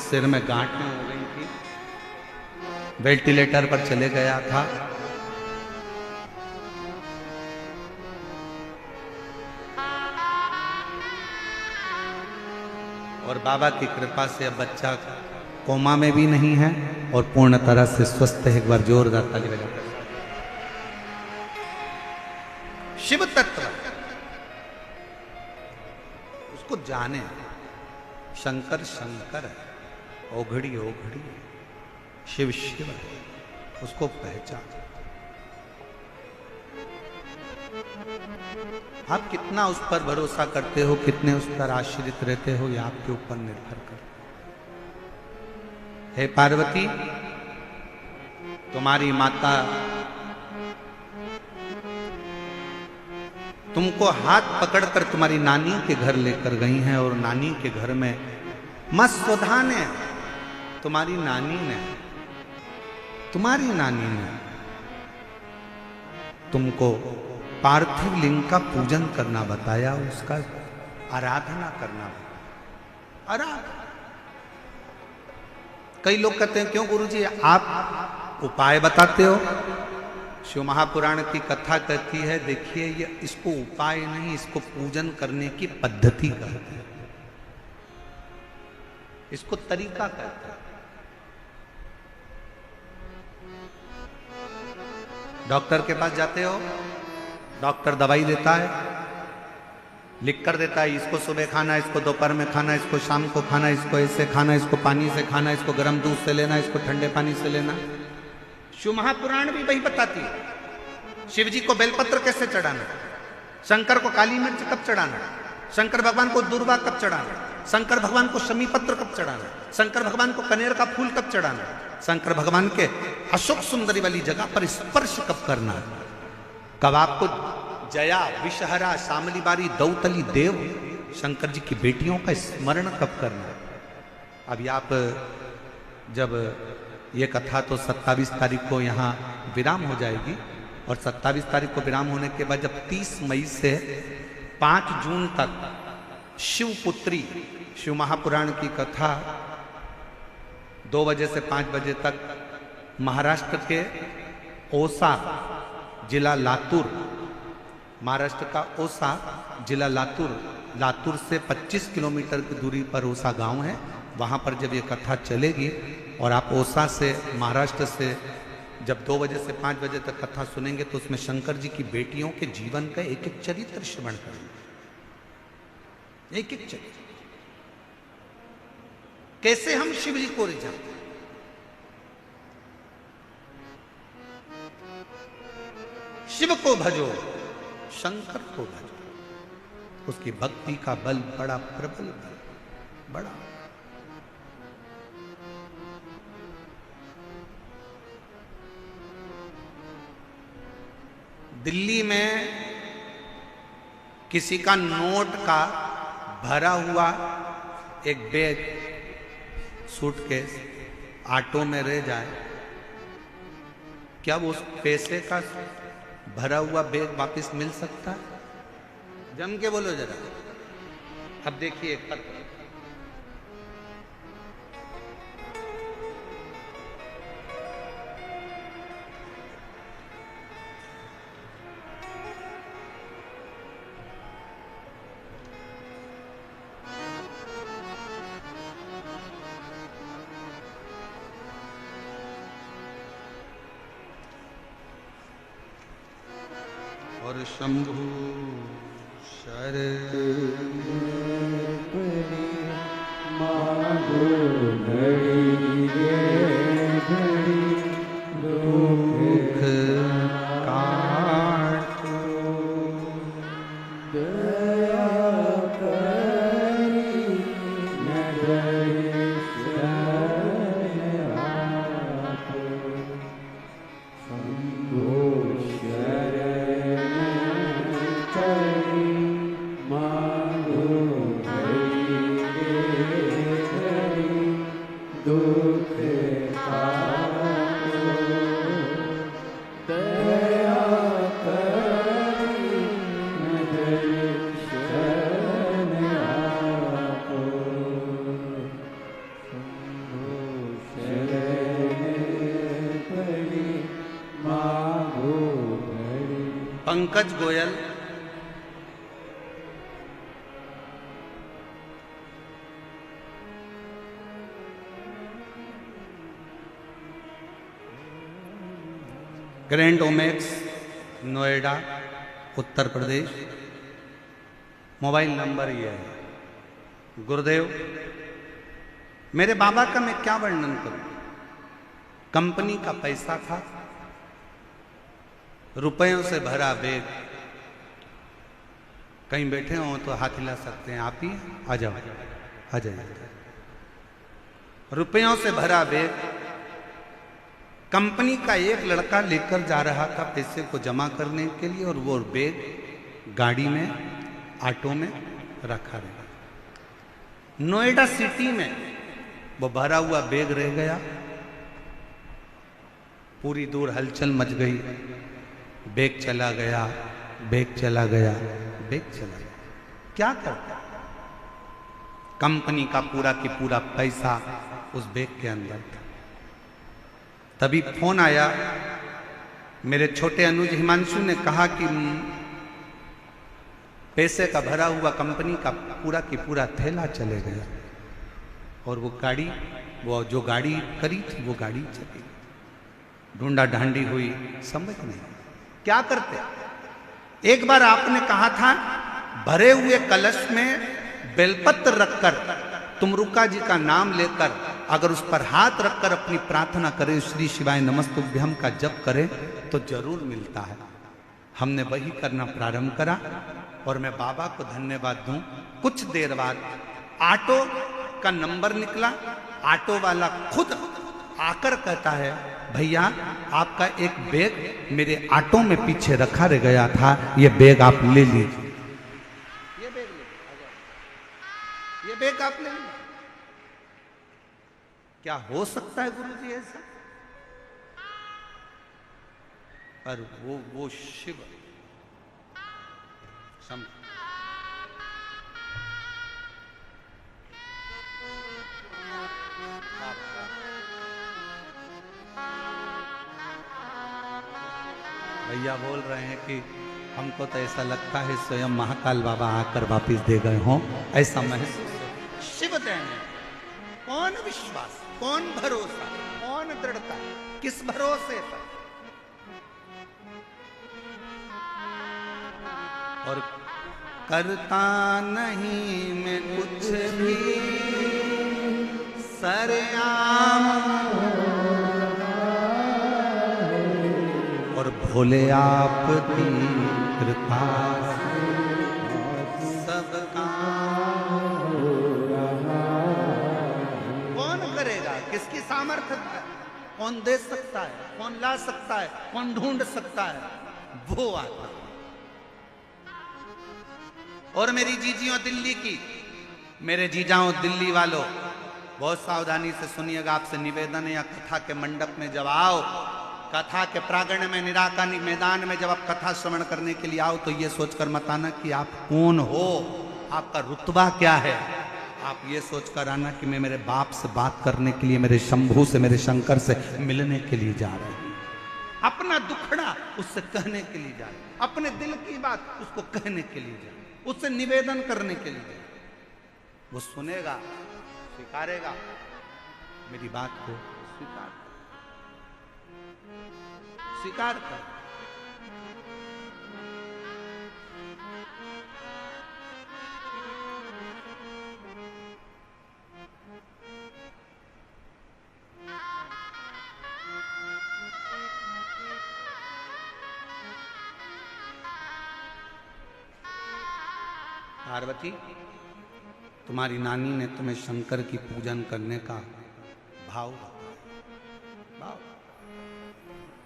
सिर में गांठें हो गई थी, वेंटिलेटर पर चले गया था। और बाबा की कृपा से अब बच्चा कोमा में भी नहीं है और पूर्ण तरह से स्वस्थ है। एक बार जोरदार ताली बजाकर। शिव तत्व उसको जाने, शंकर शंकर है, ओघड़ी ओघड़ी है, शिव शिव है, उसको पहचान। आप कितना उस पर भरोसा करते हो, कितने उस पर आश्रित रहते हो, ये आपके ऊपर निर्भर करता है। हे पार्वती, तुम्हारी माता तुमको हाथ पकड़कर तुम्हारी नानी के घर लेकर गई हैं और नानी के घर में मस्तुधा ने, तुम्हारी नानी ने तुमको पार्थिव लिंग का पूजन करना बताया, उसका आराधना करना बताया। कई लोग कहते हैं क्यों गुरुजी आप उपाय बताते हो? शिव महापुराण की कथा कहती है, देखिए ये इसको उपाय नहीं, इसको पूजन करने की पद्धति कहते हैं, इसको तरीका कहते हैं। डॉक्टर के पास जाते हो, डॉक्टर दवाई देता है, लिख कर देता है इसको सुबह खाना, इसको दोपहर में खाना, इसको शाम को खाना, इसको ऐसे खाना, इसको पानी से खाना, इसको गर्म दूध से लेना, इसको ठंडे पानी से लेना। शिव महापुराण भी वही बताती है। शिव जी को बेलपत्र कैसे चढ़ाना, शंकर को काली मिर्च कब चढ़ाना, शंकर भगवान को दुर्वा कब चढ़ाना, शंकर भगवान को शमी पत्र कब चढ़ाना, शंकर भगवान को कनेर का फूल कब चढ़ाना, शंकर भगवान के अशोक सुंदरी वाली जगह पर स्पर्श कब करना, कब आपको जया, विषहरा, शामली बारी, दौतली देव शंकर जी की बेटियों का स्मरण कब करना। अभी आप जब ये कथा तो 27 तारीख को यहाँ विराम हो जाएगी और 27 तारीख को विराम होने के बाद जब 30 मई से 5 जून तक शिवपुत्री शिव महापुराण की कथा 2 बजे से 5 बजे तक महाराष्ट्र के ओसा जिला लातूर, महाराष्ट्र का ओसा जिला लातूर से 25 किलोमीटर की दूरी पर ओसा गांव है, वहां पर जब ये कथा चलेगी और आप ओसा से महाराष्ट्र से जब 2 बजे से 5 बजे तक कथा सुनेंगे तो उसमें शंकर जी की बेटियों के जीवन का एक एक चरित्र श्रवण करेंगे, एक एक चरित्र, कैसे हम शिव जी को रिझाते। शिव को भजो, शंकर को भजो, उसकी भक्ति का बल बड़ा प्रबल बल, बड़ा। दिल्ली में किसी का नोट का भरा हुआ एक बैग, सूटकेस ऑटो में रह जाए, क्या वो उस पैसे का भरा हुआ बैग वापस मिल सकता है? जम के बोलो जरा। अब देखिए और शंभु शरण मांगो घड़ी ये घड़ी दुख काटो, दया करी नगर शरण आपो, शंभो शरण करी मांगो घड़ी ये घड़ी दुख काटो, दया करी नगर शरण आपो, शंभो शरण पड़ी मांगो घड़ी। Pankaj Goyal grand Omaxe Noida Uttar Pradesh. Mobile number ये है। गुरुदेव मेरे बाबा का मैं क्या वर्णन करूं, कंपनी का पैसा था, रुपयों से भरा बैग, कहीं बैठे हो तो हाथ हिला सकते हैं, आप ही आ जाओ, आ जाइए। रुपयों से भरा बैग कंपनी का एक लड़का लेकर जा रहा था पैसे को जमा करने के लिए, और वो बैग गाड़ी में, ऑटो में रखा रहेगा। नोएडा सिटी में वो भरा हुआ बैग रह गया, पूरी दूर हलचल मच गई, बैग चला गया, बैग चला गया, बैग चला गया। क्या करता? कंपनी का पूरा की पूरा पैसा उस बैग के अंदर था। तभी फोन आया, मेरे छोटे अनुज हिमांशु ने कहा कि पैसे का भरा हुआ कंपनी का पूरा की पूरा थैला चले गया और वो गाड़ी, वो जो गाड़ी करी थी वो गाड़ी चली गई। ढूंढा ढांडी हुई, समझ नहीं क्या करते। एक बार आपने कहा था भरे हुए कलश में बेलपत्र रखकर तुमरुका जी का नाम लेकर अगर उस पर हाथ रखकर अपनी प्रार्थना करें, श्री शिवाय नमस्तुभ्यम का जप करें तो जरूर मिलता है। हमने वही करना प्रारंभ करा और मैं बाबा को धन्यवाद दूं। कुछ देर बाद ऑटो का नंबर निकला, ऑटो वाला खुद आकर कहता है, भैया आपका एक बैग मेरे ऑटो में पीछे रखा रह गया था, ये बैग आप ले लीजिए। ये बैग ले, ये बैग आप ले लीजिए। क्या हो सकता है गुरुजी ऐसा? पर वो शिव भैया बोल रहे हैं कि हमको तो ऐसा लगता है स्वयं महाकाल बाबा आकर वापिस दे गए हों, ऐसा महसूस हो। शिव देने कौन विश्वास, कौन भरोसा, कौन दृढ़ता, किस भरोसे पर? और करता नहीं मैं कुछ भी सरेआम, और भोले आपकी कृपा से सब काम हो रहा। कौन करेगा? किसकी सामर्थ्य है? कौन दे सकता है? कौन ला सकता है? कौन ढूंढ सकता है? वो आता। और मेरी जीजियों दिल्ली की, मेरे जीजाओं दिल्ली वालों, बहुत सावधानी से सुनिएगा, आपसे निवेदन है। या कथा के मंडप में जब आओ, कथा के प्रांगण में, निराकरणी मैदान में जब आप कथा श्रवण करने के लिए आओ तो ये सोचकर मत आना कि आप कौन हो, आपका रुतबा क्या है। आप ये सोचकर आना कि मैं मेरे बाप से बात करने के लिए, मेरे शंभू से, मेरे शंकर से मिलने के लिए जा रहा हूं। अपना दुखड़ा उससे कहने के लिए जा रहा हूं, अपने दिल की बात उसको कहने के लिए जा रहा हूं, उससे निवेदन करने के लिए। वो सुनेगा, स्वीकारेगा, मेरी बात को स्वीकार कर। पार्वती, तुम्हारी नानी ने तुम्हें शंकर की पूजन करने का भाव बताया।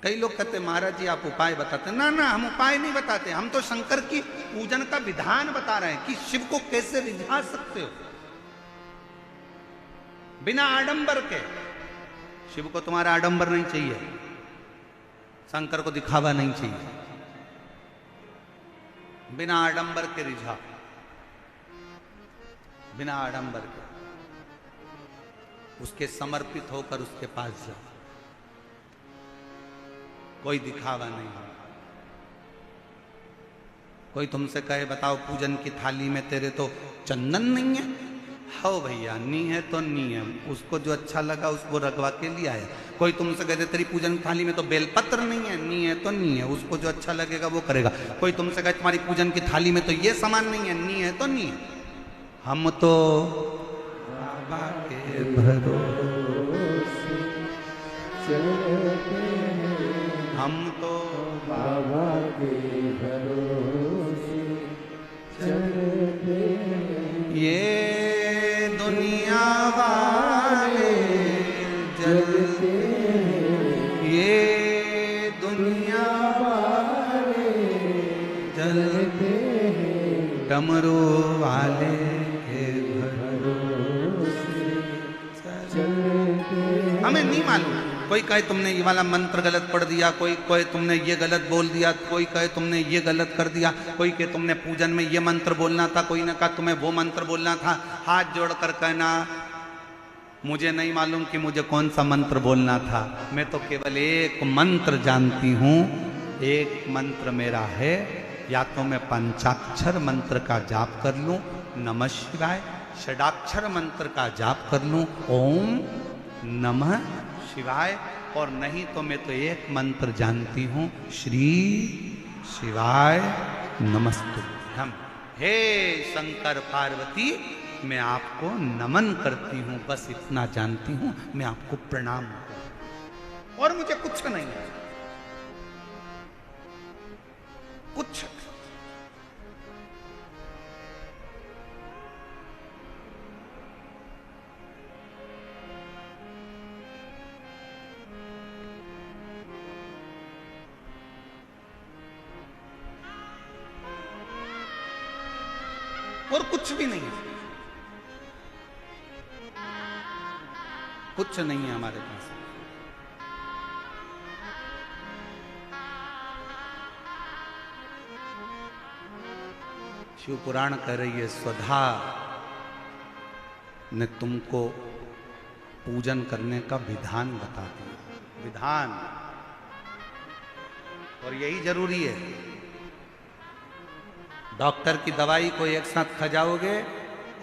कई लोग कहते महाराज जी आप उपाय बताते। ना ना, हम उपाय नहीं बताते, हम तो शंकर की पूजन का विधान बता रहे हैं कि शिव को कैसे रिझा सकते हो बिना आडंबर के। शिव को तुम्हारा आडंबर नहीं चाहिए, शंकर को दिखावा नहीं चाहिए, बिना आडंबर के रिझा, बिना आडंबर के उसके समर्पित होकर उसके पास जाओ। कोई दिखावा नहीं है। कोई तुमसे कहे बताओ पूजन की थाली में तेरे तो चंदन नहीं है, हो भैया नी है तो नी है, उसको जो अच्छा लगा उसको रखवा के लिया है। कोई तुमसे कहते तेरी पूजन की थाली में तो बेलपत्र नहीं है, नी है तो नी है, उसको जो अच्छा लगेगा वो करेगा। कोई तुमसे कहे तुम्हारी पूजन की थाली में तो ये सामान नहीं है, नी है तो नी है। हम तो बाबा के भरोसे चलते हैं, हम तो बाबा के भरोसे चलते हैं। ये दुनिया वाले जलते हैं, ये दुनिया वाले जलते डमरू वाले के भरोसे चलते हमें नहीं मालूम। कोई कहे तुमने ये वाला मंत्र गलत पढ़ दिया, कोई कहे तुमने ये गलत बोल दिया, कोई कहे तुमने ये गलत कर दिया, कोई कहे तुमने पूजन में ये मंत्र बोलना था, कोई ने कहा तुम्हें वो मंत्र बोलना था। हाथ जोड़कर कहना मुझे नहीं मालूम कि मुझे कौन सा मंत्र बोलना था, मैं तो केवल एक मंत्र जानती हूँ। एक मंत्र मेरा है, या तो मैं पंचाक्षर मंत्र का जाप कर लूं नमः शिवाय, षडाक्षर मंत्र का जाप कर लूं ओम नमः शिवाय, और नहीं तो मैं तो एक मंत्र जानती हूं श्री शिवाय नमस्तुभ्यम। हे शंकर पार्वती मैं आपको नमन करती हूं, बस इतना जानती हूं, मैं आपको प्रणाम करती हूं और मुझे कुछ नहीं है, कुछ और कुछ भी नहीं है, कुछ नहीं है हमारे पास। शिव पुराण कह रही है स्वधा ने तुमको पूजन करने का विधान बता दिया, विधान, और यही जरूरी है। डॉक्टर की दवाई को एक साथ खा जाओगे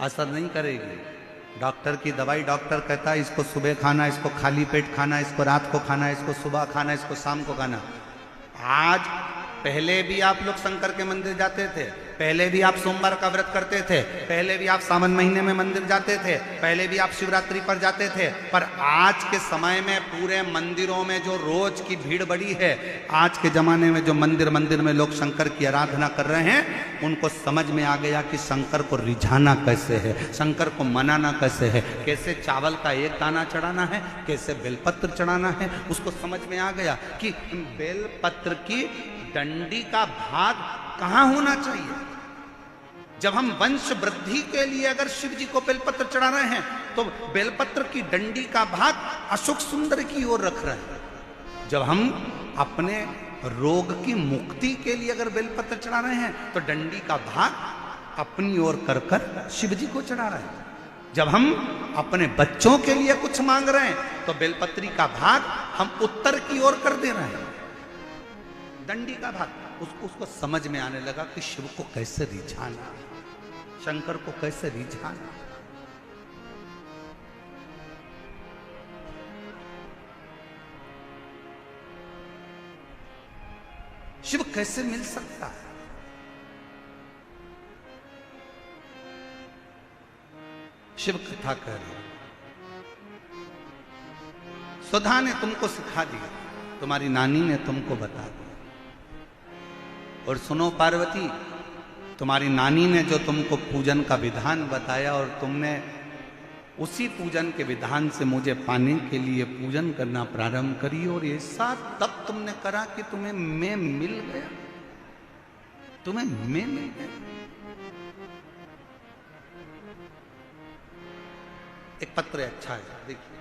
असर नहीं करेगी। डॉक्टर की दवाई डॉक्टर कहता है इसको सुबह खाना, इसको खाली पेट खाना, इसको रात को खाना, इसको सुबह खाना, इसको शाम को खाना। आज पहले भी आप लोग शंकर के मंदिर जाते थे, पहले भी आप सोमवार का व्रत करते थे, पहले भी आप सावन महीने में मंदिर जाते थे, पहले भी आप शिवरात्रि पर जाते थे, पर आज के समय में पूरे मंदिरों में जो रोज की भीड़ बढ़ी है, आज के जमाने में जो मंदिर में लोग शंकर की आराधना कर रहे हैं, उनको समझ में आ गया कि शंकर को रिझाना कैसे है, शंकर को मनाना कैसे है, कैसे चावल का एक दाना चढ़ाना है, कैसे बेलपत्र चढ़ाना है। उसको समझ में आ गया कि बेलपत्र की डंडी का भाग कहां होना चाहिए। जब हम वंश वृद्धि के लिए अगर शिव जी को बेलपत्र चढ़ा रहे हैं तो बेलपत्र की डंडी का भाग अशोक सुंदर की ओर रख रहे हैं। जब हम अपने रोग की मुक्ति के लिए अगर बेलपत्र चढ़ा रहे हैं तो डंडी का भाग अपनी ओर कर कर शिव जी को चढ़ा रहे हैं। जब हम अपने बच्चों के लिए कुछ मांग रहे हैं तो बेलपत्री का भाग हम उत्तर की ओर कर दे रहे हैं। डंडी का भाग उसको समझ में आने लगा कि शिव को कैसे रिझाना, शंकर को कैसे रिझाना। शिव कैसे मिल सकता है। शिव कथा कह रही, सुधा ने तुमको सिखा दिया, तुम्हारी नानी ने तुमको बता दिया। और सुनो पार्वती, तुम्हारी नानी ने जो तुमको पूजन का विधान बताया और तुमने उसी पूजन के विधान से मुझे पाने के लिए पूजन करना प्रारंभ करी, और ऐसा तब तुमने करा कि तुम्हें मैं मिल गया, तुम्हें मैं मिल गया। एक पत्र अच्छा है, देखिए।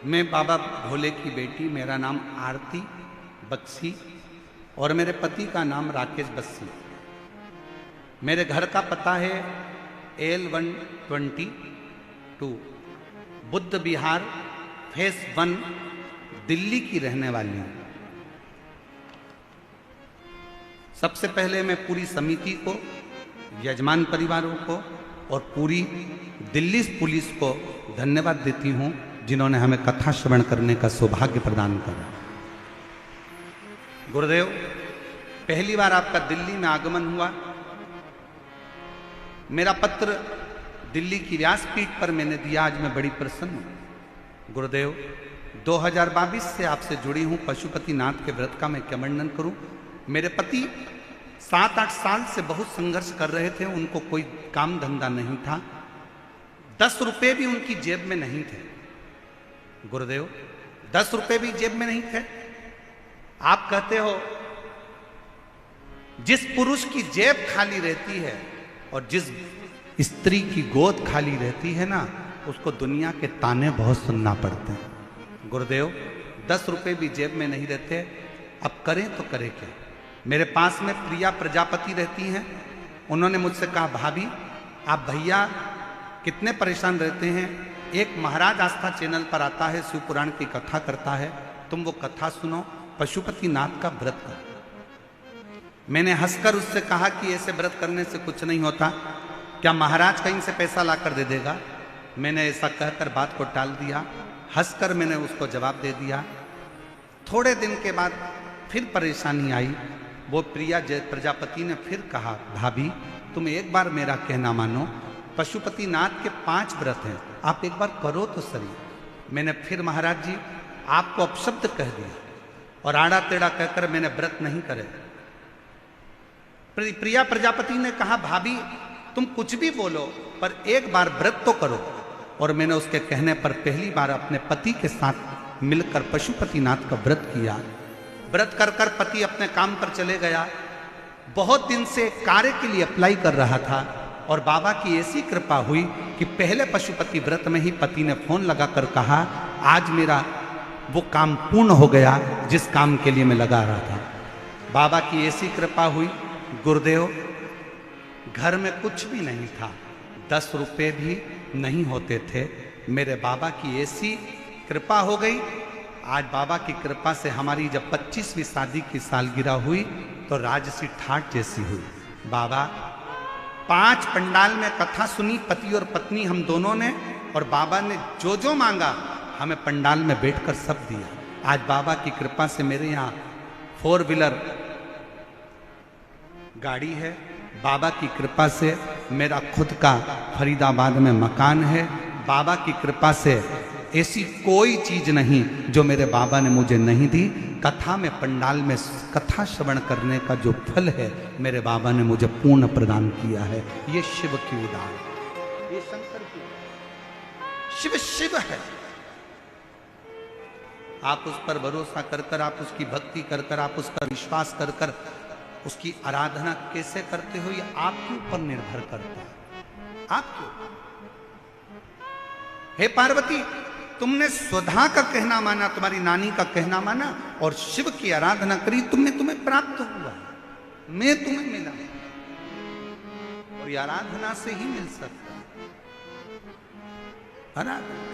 मैं बाबा भोले की बेटी, मेरा नाम आरती बक्सी और मेरे पति का नाम राकेश बस्सी। मेरे घर का पता है L122 बुद्ध विहार फेस 1 दिल्ली की रहने वाली हूं। सबसे पहले मैं पूरी समिति को, यजमान परिवारों को और पूरी दिल्ली पुलिस को धन्यवाद देती हूं जिन्होंने हमें कथा श्रवण करने का सौभाग्य प्रदान करा। गुरुदेव, पहली बार आपका दिल्ली में आगमन हुआ। मेरा पत्र दिल्ली की व्यासपीठ पर मैंने दिया। आज मैं बड़ी प्रसन्न हूं। गुरुदेव, 2022 से आपसे जुड़ी हूं। पशुपतिनाथ के व्रत का मैं क्या वर्णन करूं। मेरे पति 7-8 साल से बहुत संघर्ष कर रहे थे। उनको कोई काम धंधा नहीं था। 10 रुपए भी उनकी जेब में नहीं थे। गुरुदेव, 10 रुपए भी जेब में नहीं थे। आप कहते हो जिस पुरुष की जेब खाली रहती है और जिस स्त्री की गोद खाली रहती है ना, उसको दुनिया के ताने बहुत सुनना पड़ते हैं। गुरुदेव, 10 रुपए भी जेब में नहीं रहते। अब करें तो करें क्या। मेरे पास में प्रिया प्रजापति रहती हैं। उन्होंने मुझसे कहा, भाभी आप भैया कितने परेशान रहते हैं। एक महाराज आस्था चैनल पर आता है, शिव पुराण की कथा करता है, तुम वो कथा सुनो, पशुपतिनाथ का व्रत करो। मैंने हंसकर उससे कहा कि ऐसे व्रत करने से कुछ नहीं होता, क्या महाराज कहीं से पैसा लाकर दे देगा। मैंने ऐसा कहकर बात को टाल दिया। हंसकर मैंने उसको जवाब दे दिया। थोड़े दिन के बाद फिर परेशानी आई। वो प्रिया प्रजापति ने फिर कहा, भाभी तुम एक बार मेरा कहना मानो, पशुपतिनाथ के 5 व्रत हैं, आप एक बार करो तो सही। मैंने फिर महाराज जी आपको अपशब्द कह दिया और आड़ा टेढ़ा कहकर मैंने व्रत नहीं करे। प्रिया प्रजापति ने कहा, भाभी तुम कुछ भी बोलो पर एक बार व्रत तो करो। और मैंने उसके कहने पर पहली बार अपने पति के साथ मिलकर पशुपतिनाथ का व्रत किया। व्रत कर कर पति अपने काम पर चले गया। बहुत दिन से कार्य के लिए अप्लाई कर रहा था और बाबा की ऐसी कृपा हुई कि पहले पशुपति व्रत में ही पति ने फोन लगाकर कहा, आज मेरा वो काम पूर्ण हो गया जिस काम के लिए मैं लगा रहा था। बाबा की ऐसी कृपा हुई। गुरुदेव, घर में कुछ भी नहीं था, 10 रुपए भी नहीं होते थे। मेरे बाबा की ऐसी कृपा हो गई। आज बाबा की कृपा से हमारी जब 25वीं शादी की सालगिरह हुई तो राजसी ठाट जैसी हुई। बाबा 5 पंडाल में कथा सुनी, पति और पत्नी हम दोनों ने, और बाबा ने जो जो मांगा हमें पंडाल में बैठकर सब दिया। आज बाबा की कृपा से मेरे यहाँ 4 व्हीलर गाड़ी है। बाबा की कृपा से मेरा खुद का फरीदाबाद में मकान है। बाबा की कृपा से ऐसी कोई चीज नहीं जो मेरे बाबा ने मुझे नहीं दी। कथा में पंडाल में कथा श्रवण करने का जो फल है मेरे बाबा ने मुझे पूर्ण प्रदान किया है। ये शिव की उदार, ये शंकर की, शिव शिव है। आप उस पर भरोसा कर कर, आप उसकी भक्ति कर कर, आप उस पर विश्वास कर कर उसकी आराधना कैसे करते हो ये आपके ऊपर निर्भर करता है। आपके ऊपर। हे पार्वती, तुमने स्वधा का कहना माना, तुम्हारी नानी का कहना माना और शिव की आराधना करी, तुम्हें प्राप्त हुआ। मैं तुम्हें मिला और ये आराधना से ही मिल सकता है। आराधना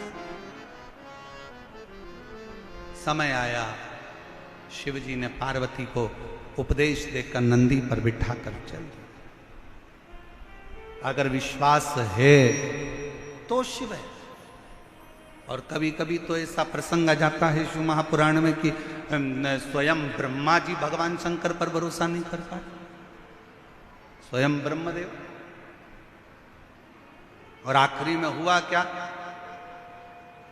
समय आया, शिव जी ने पार्वती को उपदेश देकर नंदी पर बिठाकर चल दिया। अगर विश्वास है तो शिव है। और कभी कभी तो ऐसा प्रसंग आ जाता है शिव महापुराण में कि स्वयं ब्रह्मा जी भगवान शंकर पर भरोसा नहीं कर पाते, स्वयं ब्रह्मदेव। और आखिरी में हुआ क्या,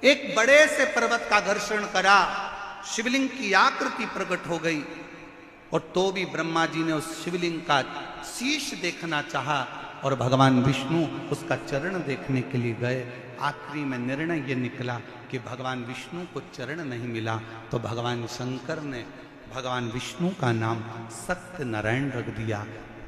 एक बड़े से पर्वत का घर्षण करा, शिवलिंग की आकृति प्रकट हो गई। और तो भी ब्रह्मा जी ने उस शिवलिंग का शीश देखना चाहा और भगवान विष्णु उसका चरण देखने के लिए गए। आखिरी में निर्णय ये निकला कि भगवान विष्णु को चरण नहीं मिला तो भगवान शंकर ने भगवान विष्णु का नाम सत्यनारायण रख दिया।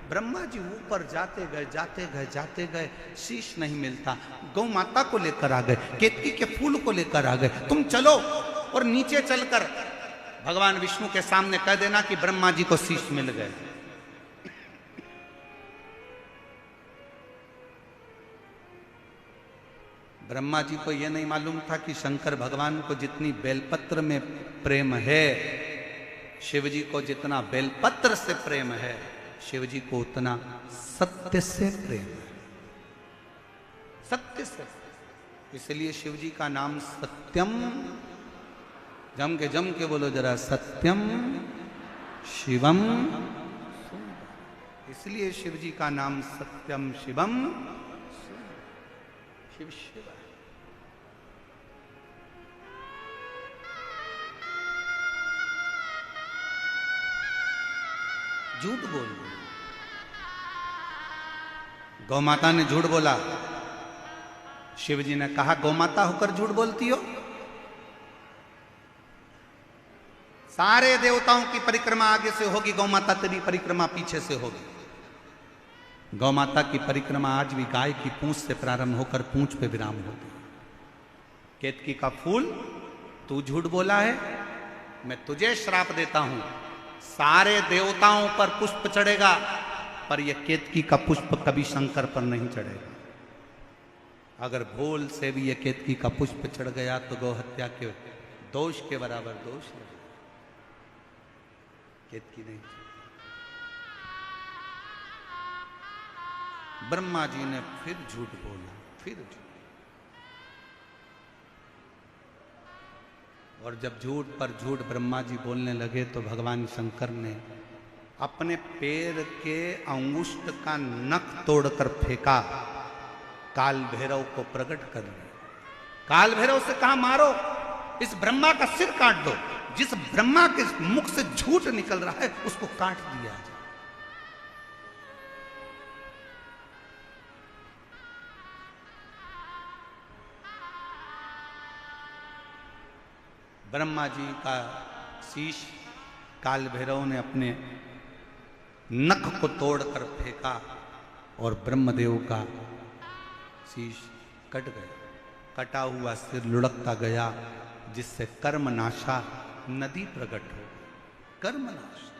ब्रह्मा जी ऊपर जाते गए, शीश नहीं मिलता। गौ माता को लेकर आ गए, केतकी के फूल को लेकर आ गए, तुम चलो। और नीचे चलकर भगवान विष्णु के सामने कह देना कि ब्रह्मा जी को शीश मिल गए। ब्रह्मा जी को यह नहीं मालूम था कि शंकर भगवान को जितनी बेलपत्र में प्रेम है, शिव जी को जितना बेलपत्र से प्रेम है, शिव जी को उतना सत्य से प्रेम है। सत्य से, इसलिए शिव जी का नाम सत्यम, जम के बोलो जरा, सत्यम शिवम। इसलिए शिव जी का नाम सत्यम शिवम, शिव शिव। झूठ बोल, गौ माता ने झूठ बोला। शिव जी ने कहा गौमाता होकर झूठ बोलती हो? सारे देवताओं की परिक्रमा आगे से होगी, गौमाता तेरी परिक्रमा पीछे से होगी। गौमाता की परिक्रमा आज भी गाय की पूंछ से प्रारंभ होकर पूंछ पे विराम होती। केतकी का फूल तू झूठ बोला है, मैं तुझे श्राप देता हूं, सारे देवताओं पर पुष्प चढ़ेगा पर यह केतकी का पुष्प कभी शंकर पर नहीं चढ़ेगा। अगर भूल से भी यह केतकी का पुष्प चढ़ गया तो गौहत्या के दोष के बराबर दोष है। केतकी नहीं। ब्रह्मा जी ने फिर झूठ बोला, फिर झूठ। और जब झूठ पर झूठ ब्रह्मा जी बोलने लगे तो भगवान शंकर ने अपने पैर के अंगुष्ठ का नख तोड़कर फेंका, काल भैरव को प्रकट कर दिया। काल भैरव से कहा मारो, इस ब्रह्मा का सिर काट दो। जिस ब्रह्मा के मुख से झूठ निकल रहा है उसको काट दिया जाए। ब्रह्मा जी का शीश काल भैरव ने अपने नख को तोड़कर फेंका और ब्रह्मदेव का शीश कट गया। कटा हुआ सिर लुढ़कता गया, जिससे कर्मनाशा नदी प्रकट हो। कर्मनाशा।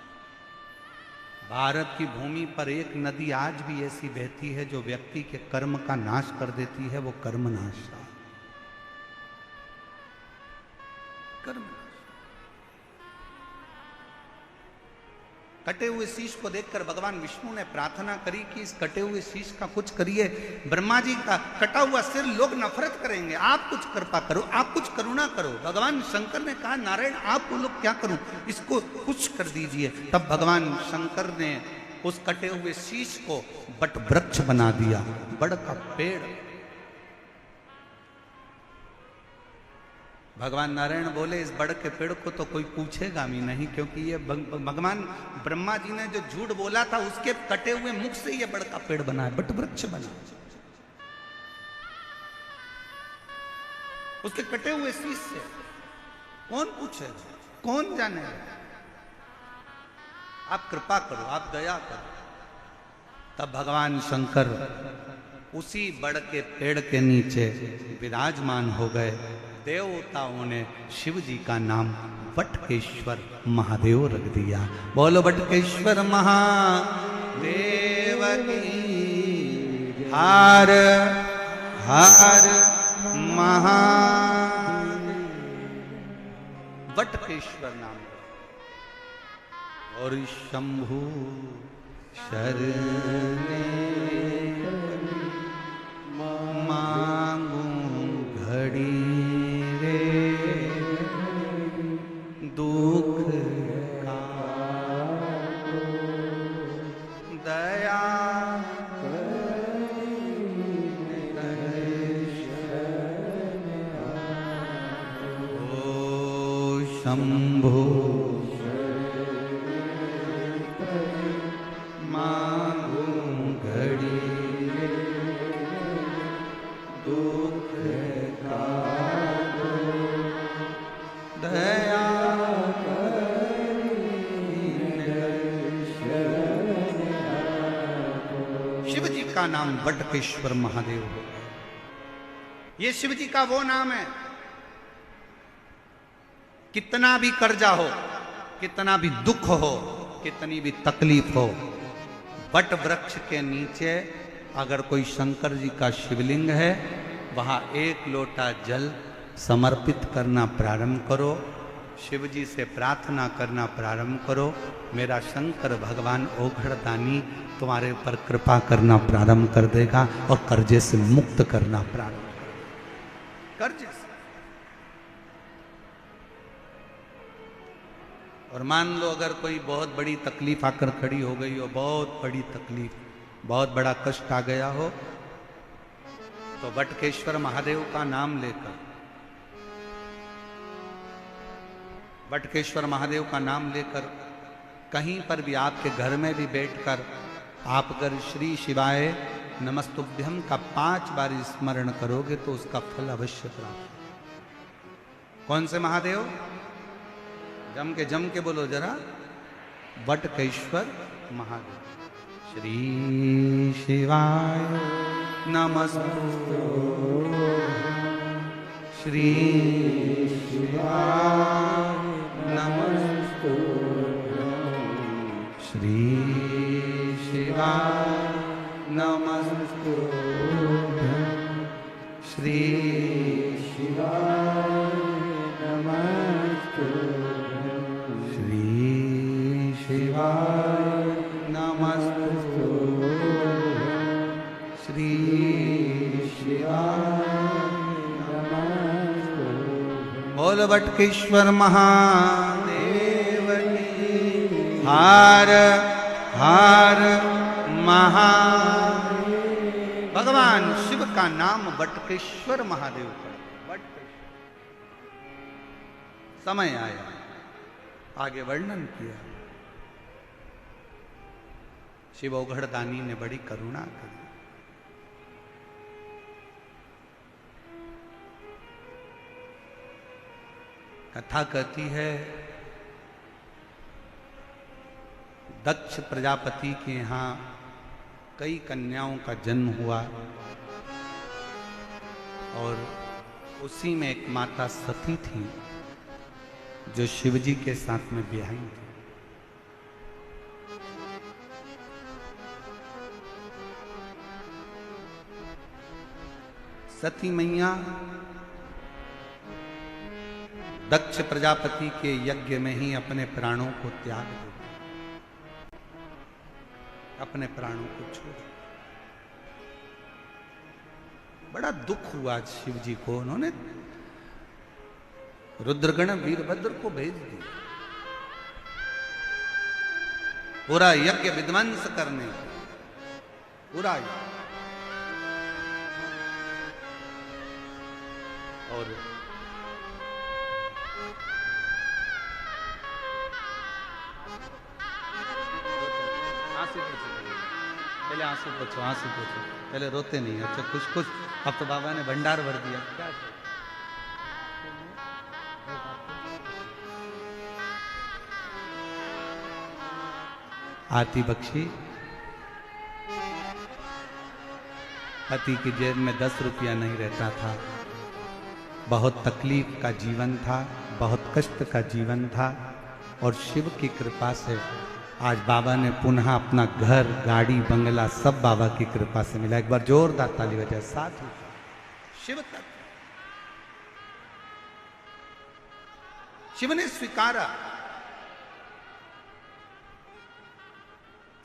भारत की भूमि पर एक नदी आज भी ऐसी बहती है जो व्यक्ति के कर्म का नाश कर देती है, वो कर्मनाशा। कर्मनाशा। कटे हुए शीश को देखकर भगवान विष्णु ने प्रार्थना करी कि इस कटे हुए शीश का कुछ करिए। ब्रह्मा जी का कटा हुआ सिर लोग नफरत करेंगे, आप कुछ कृपा करो, आप कुछ करुणा करो। भगवान शंकर ने कहा नारायण आप बोलो क्या करूं, इसको कुछ कर दीजिए। तब भगवान शंकर ने उस कटे हुए शीश को बट वृक्ष बना दिया, बड़ का पेड़। भगवान नारायण बोले इस बड़ के पेड़ को तो कोई पूछेगा भी नहीं, क्योंकि ये भगवान ब्रह्मा जी ने जो झूठ बोला था उसके कटे हुए मुख से ये बड़ का पेड़ बना है, बट वृक्ष बना। उसके कटे हुए शीश से कौन पूछेगा, कौन जाने। आप कृपा करो, आप दया करो। तब भगवान शंकर उसी बड़ के पेड़ के नीचे विराजमान हो गए। देवताओं ने शिव जी का नाम बटकेश्वर महादेव रख दिया। बोलो बटकेश्वर महादेव की। हर हर महा। बटकेश्वर नाम। और शंभु शरणे मांगू घड़ी दुख का दया ओ शंभो मांगू घड़ी दुख का दया। शिव जी का नाम बटकेश्वर महादेव हो। ये शिव जी का वो नाम है कितना भी कर्जा हो, कितना भी दुख हो, कितनी भी तकलीफ हो, वट वृक्ष के नीचे अगर कोई शंकर जी का शिवलिंग है, वहां एक लोटा जल समर्पित करना प्रारंभ करो, शिव जी से प्रार्थना करना प्रारंभ करो, मेरा शंकर भगवान ओघड़दानी तुम्हारे ऊपर कृपा करना प्रारंभ कर देगा और कर्जे से मुक्त करना प्रारंभ कर देगा, कर्जे से। और मान लो अगर कोई बहुत बड़ी तकलीफ आकर खड़ी हो गई हो, बहुत बड़ी तकलीफ, बहुत बड़ा कष्ट आ गया हो, तो वटकेश्वर महादेव का नाम लेकर, वटकेश्वर महादेव का नाम लेकर कहीं पर भी, आपके घर में भी बैठकर आप अगर श्री शिवाय नमस्तुभ्यम का 5 बार स्मरण करोगे तो उसका फल अवश्य प्राप्त। कौन से महादेव? जम के बोलो जरा, वटकेश्वर महादेव। श्री शिवाय नमस्तुभ्यं, श्री शिवाय नमस्तुभ्यं, श्री शिवाय नमस्तुभ्यं, श्री शिवाय नमस्तुभ्यं, श्री शिवाय नमस्तुभ्यं, श्री शिवाय नमस्तुभ्यं। बोल वटकेश्वर महादेव की। हार हार महादेव। भगवान शिव का नाम वटकेश्वर महादेव का। समय आया, आगे वर्णन किया। शिव ओघड़दानी ने बड़ी करुणा करी। कथा कहती है, दक्ष प्रजापति के यहां कई कन्याओं का जन्म हुआ और उसी में एक माता सती थी जो शिवजी के साथ में ब्याही थी। सती मैया दक्ष प्रजापति के यज्ञ में ही अपने प्राणों को त्याग दे, अपने प्राणों को छोड़। बड़ा दुख हुआ शिव जी को। उन्होंने रुद्रगण वीरभद्र को भेज दिया पूरा यज्ञ विध्वंस करने, पूरा यज्ञ। और पहले आंसू पोछो, आंसू पोछो, पहले रोते नहीं। अच्छा कुछ कुछ, अब तो बाबा ने भंडार भर दिया। क्या आरती बख्शी, पति की जेब में 10 रुपया नहीं रहता था, बहुत तकलीफ का जीवन था, बहुत कष्ट का जीवन था, और शिव की कृपा से आज बाबा ने पुनः अपना घर, गाड़ी, बंगला सब बाबा की कृपा से मिला। एक बार जोरदार ताली बजाए। साथ ही शिव तत्व, शिव ने स्वीकारा।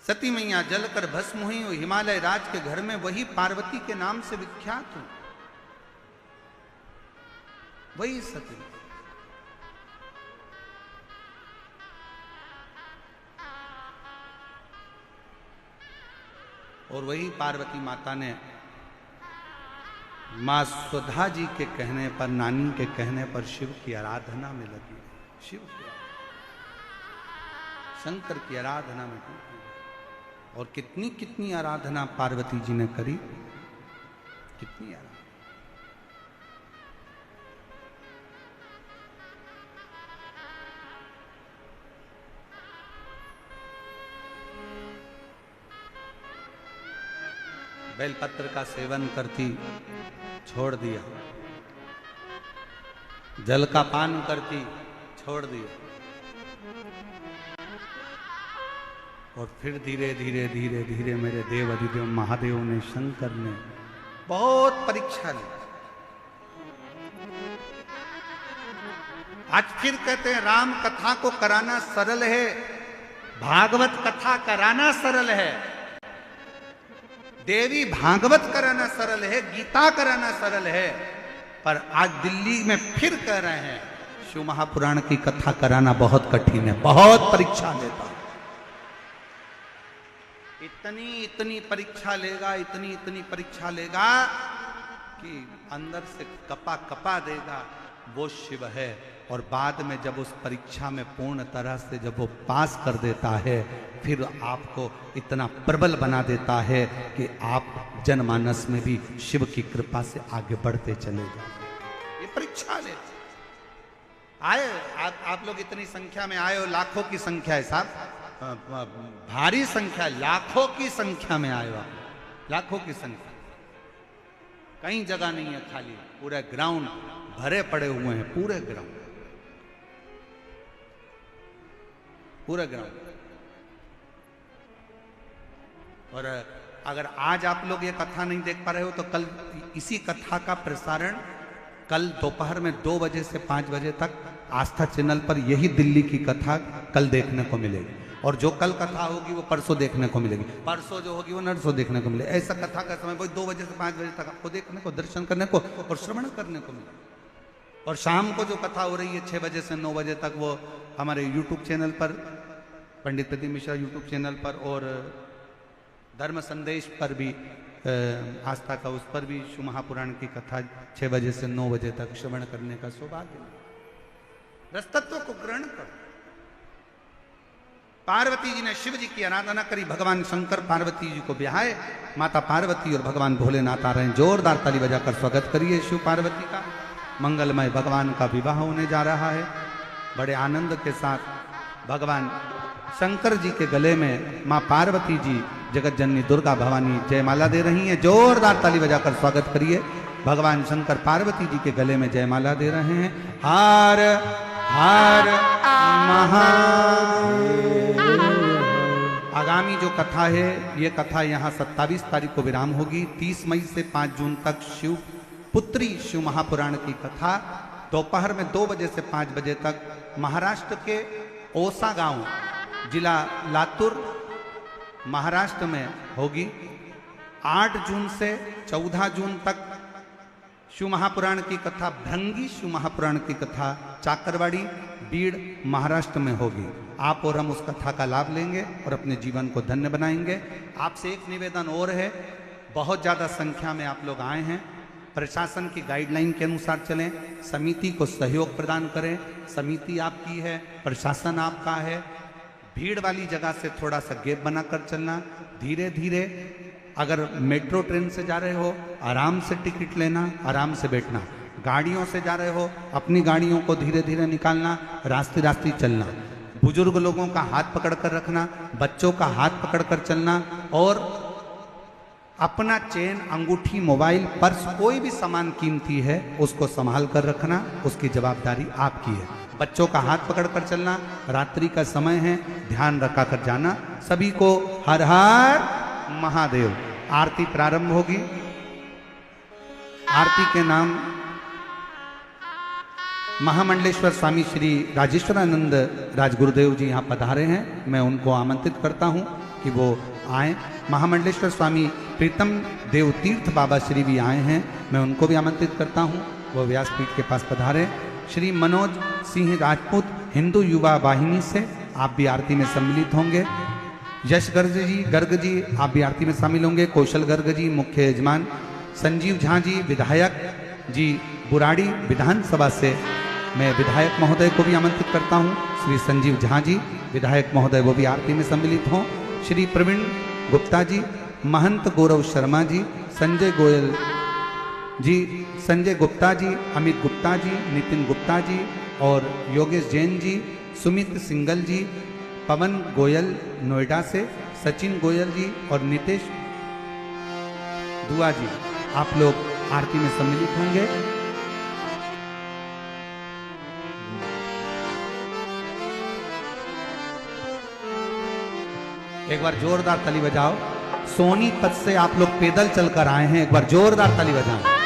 सती मैया जलकर भस्म हुई और हिमालय राज के घर में वही पार्वती के नाम से विख्यात हुई, वही सती। और वही पार्वती माता ने मां सुधा जी के कहने पर, नानी के कहने पर शिव की आराधना में लगी। शिव की, शंकर की आराधना में लगी। और कितनी कितनी आराधना पार्वती जी ने करी, कितनी आराधना। बेलपत्र का सेवन करती, छोड़ दिया। जल का पान करती, छोड़ दिया। और फिर धीरे धीरे धीरे धीरे मेरे देव अधिदेव महादेव ने, शंकर ने बहुत परीक्षा ली। आज फिर कहते हैं राम कथा को कराना सरल है, भागवत कथा कराना सरल है, देवी भागवत कराना सरल है, गीता कराना सरल है। पर आज दिल्ली में फिर कह रहे हैं शिव महापुराण की कथा कराना बहुत कठिन है, बहुत परीक्षा लेता है। इतनी इतनी परीक्षा लेगा, इतनी इतनी परीक्षा लेगा कि अंदर से कपा कपा देगा, वो शिव है। और बाद में जब उस परीक्षा में पूर्ण तरह से जब वो पास कर देता है, फिर आपको इतना प्रबल बना देता है कि आप जनमानस में भी शिव की कृपा से आगे बढ़ते चले जाओ। ये परीक्षा ले आए आप लोग इतनी संख्या में आए हो, लाखों की संख्या है साहब, भारी संख्या, लाखों की संख्या में आए हो, लाखों की संख्या। कहीं जगह नहीं है खाली, पूरे ग्राउंड भरे पड़े हुए हैं, पूरे ग्राउंड, पूरे ग्राउंड। और अगर आज आप लोग ये कथा नहीं देख पा रहे हो तो कल इसी कथा का प्रसारण कल दोपहर में 2 बजे से 5 बजे तक आस्था चैनल पर यही दिल्ली की कथा कल देखने को मिलेगी। और जो कल कथा होगी वो परसों देखने को मिलेगी, परसों जो होगी वो नरसों देखने को मिलेगी। ऐसा कथा का समय वही 2 बजे से 5 बजे तक आपको देखने को, दर्शन करने को और श्रवण करने को मिलेगा। और शाम को जो कथा हो रही है 6 बजे से 9 बजे तक, वो हमारे यूट्यूब चैनल पर, पंडित प्रदीप मिश्रा यूट्यूब चैनल पर और धर्म संदेश पर भी, आस्था का उस पर भी शिव महापुराण की कथा 6 बजे से 9 बजे तक श्रवण करने का सौभाग्य। रसतत्व को ग्रहण करो। पार्वती जी ने शिव जी की आराधना करी, भगवान शंकर पार्वती जी को ब्याहे, माता पार्वती और भगवान भोलेनाथ आ रहे हैं। जोरदार ताली बजाकर स्वागत करिए शिव पार्वती का। मंगलमय भगवान का विवाह होने जा रहा है। बड़े आनंद के साथ भगवान शंकर जी के गले में मां पार्वती जी जगत जननी दुर्गा भवानी जयमाला दे रही हैं। जोरदार ताली बजाकर स्वागत करिए। भगवान शंकर पार्वती जी के गले में जयमाला दे रहे हैं। हर हर महादेव। आगामी जो कथा है, ये कथा यहाँ 27 तारीख को विराम होगी। 30 मई से 5 जून तक शिव पुत्री शिव महापुराण की कथा दोपहर में 2 बजे से 5 बजे तक महाराष्ट्र के ओसा गांव, जिला लातूर, महाराष्ट्र में होगी। 8 जून से 14 जून तक शिव महापुराण की कथा, भृंगी शिव महापुराण की कथा चाकरवाड़ी, बीड़, महाराष्ट्र में होगी। आप और हम उस कथा का लाभ लेंगे और अपने जीवन को धन्य बनाएंगे। आपसे एक निवेदन और है, बहुत ज़्यादा संख्या में आप लोग आए हैं, प्रशासन की गाइडलाइन के अनुसार चलें, समिति को सहयोग प्रदान करें। समिति आपकी है, प्रशासन आपका है। भीड़ वाली जगह से थोड़ा सा गैप बनाकर चलना, धीरे धीरे। अगर मेट्रो ट्रेन से जा रहे हो, आराम से टिकट लेना, आराम से बैठना। गाड़ियों से जा रहे हो, अपनी गाड़ियों को धीरे धीरे निकालना, रास्ते रास्ते चलना। बुजुर्ग लोगों का हाथ पकड़ कर रखना, बच्चों का हाथ पकड़ कर चलना। और अपना चेन, अंगूठी, मोबाइल, पर्स, कोई भी सामान कीमती है उसको संभाल कर रखना, उसकी जवाबदारी आपकी है। बच्चों का हाथ पकड़ कर चलना, रात्रि का समय है, ध्यान रखा कर जाना। सभी को हर हर महादेव। आरती प्रारंभ होगी। आरती के नाम महामंडलेश्वर स्वामी श्री राजेश्वरानंद राजगुरुदेव जी यहाँ पधारे हैं। मैं उनको आमंत्रित करता हूँ कि वो आए। महामंडलेश्वर स्वामी प्रीतम देव तीर्थ बाबा श्री भी आए हैं, मैं उनको भी आमंत्रित करता हूँ, वो व्यासपीठ के पास पधारे। श्री मनोज सिंह राजपूत हिंदू युवा वाहिनी से आप भी आरती में सम्मिलित होंगे। यश गर्ग जी आप भी आरती में शामिल होंगे। कौशल गर्ग जी मुख्य यजमान। संजीव झा जी विधायक जी बुराड़ी विधानसभा से, मैं विधायक महोदय को भी आमंत्रित करता हूं। श्री संजीव झा जी विधायक महोदय वो भी आरती में सम्मिलित हों। श्री प्रवीण गुप्ता जी, महंत गौरव शर्मा जी, संजय गोयल जी, संजय गुप्ता जी, अमित गुप्ता जी, नितिन गुप्ता जी और योगेश जैन जी, सुमित सिंगल जी, पवन गोयल नोएडा से, सचिन गोयल जी और नितेश दुआ जी, आप लोग आरती में सम्मिलित होंगे। एक बार जोरदार ताली बजाओ। सोनीपत से आप लोग पैदल चलकर आए हैं, एक बार जोरदार ताली बजाओ।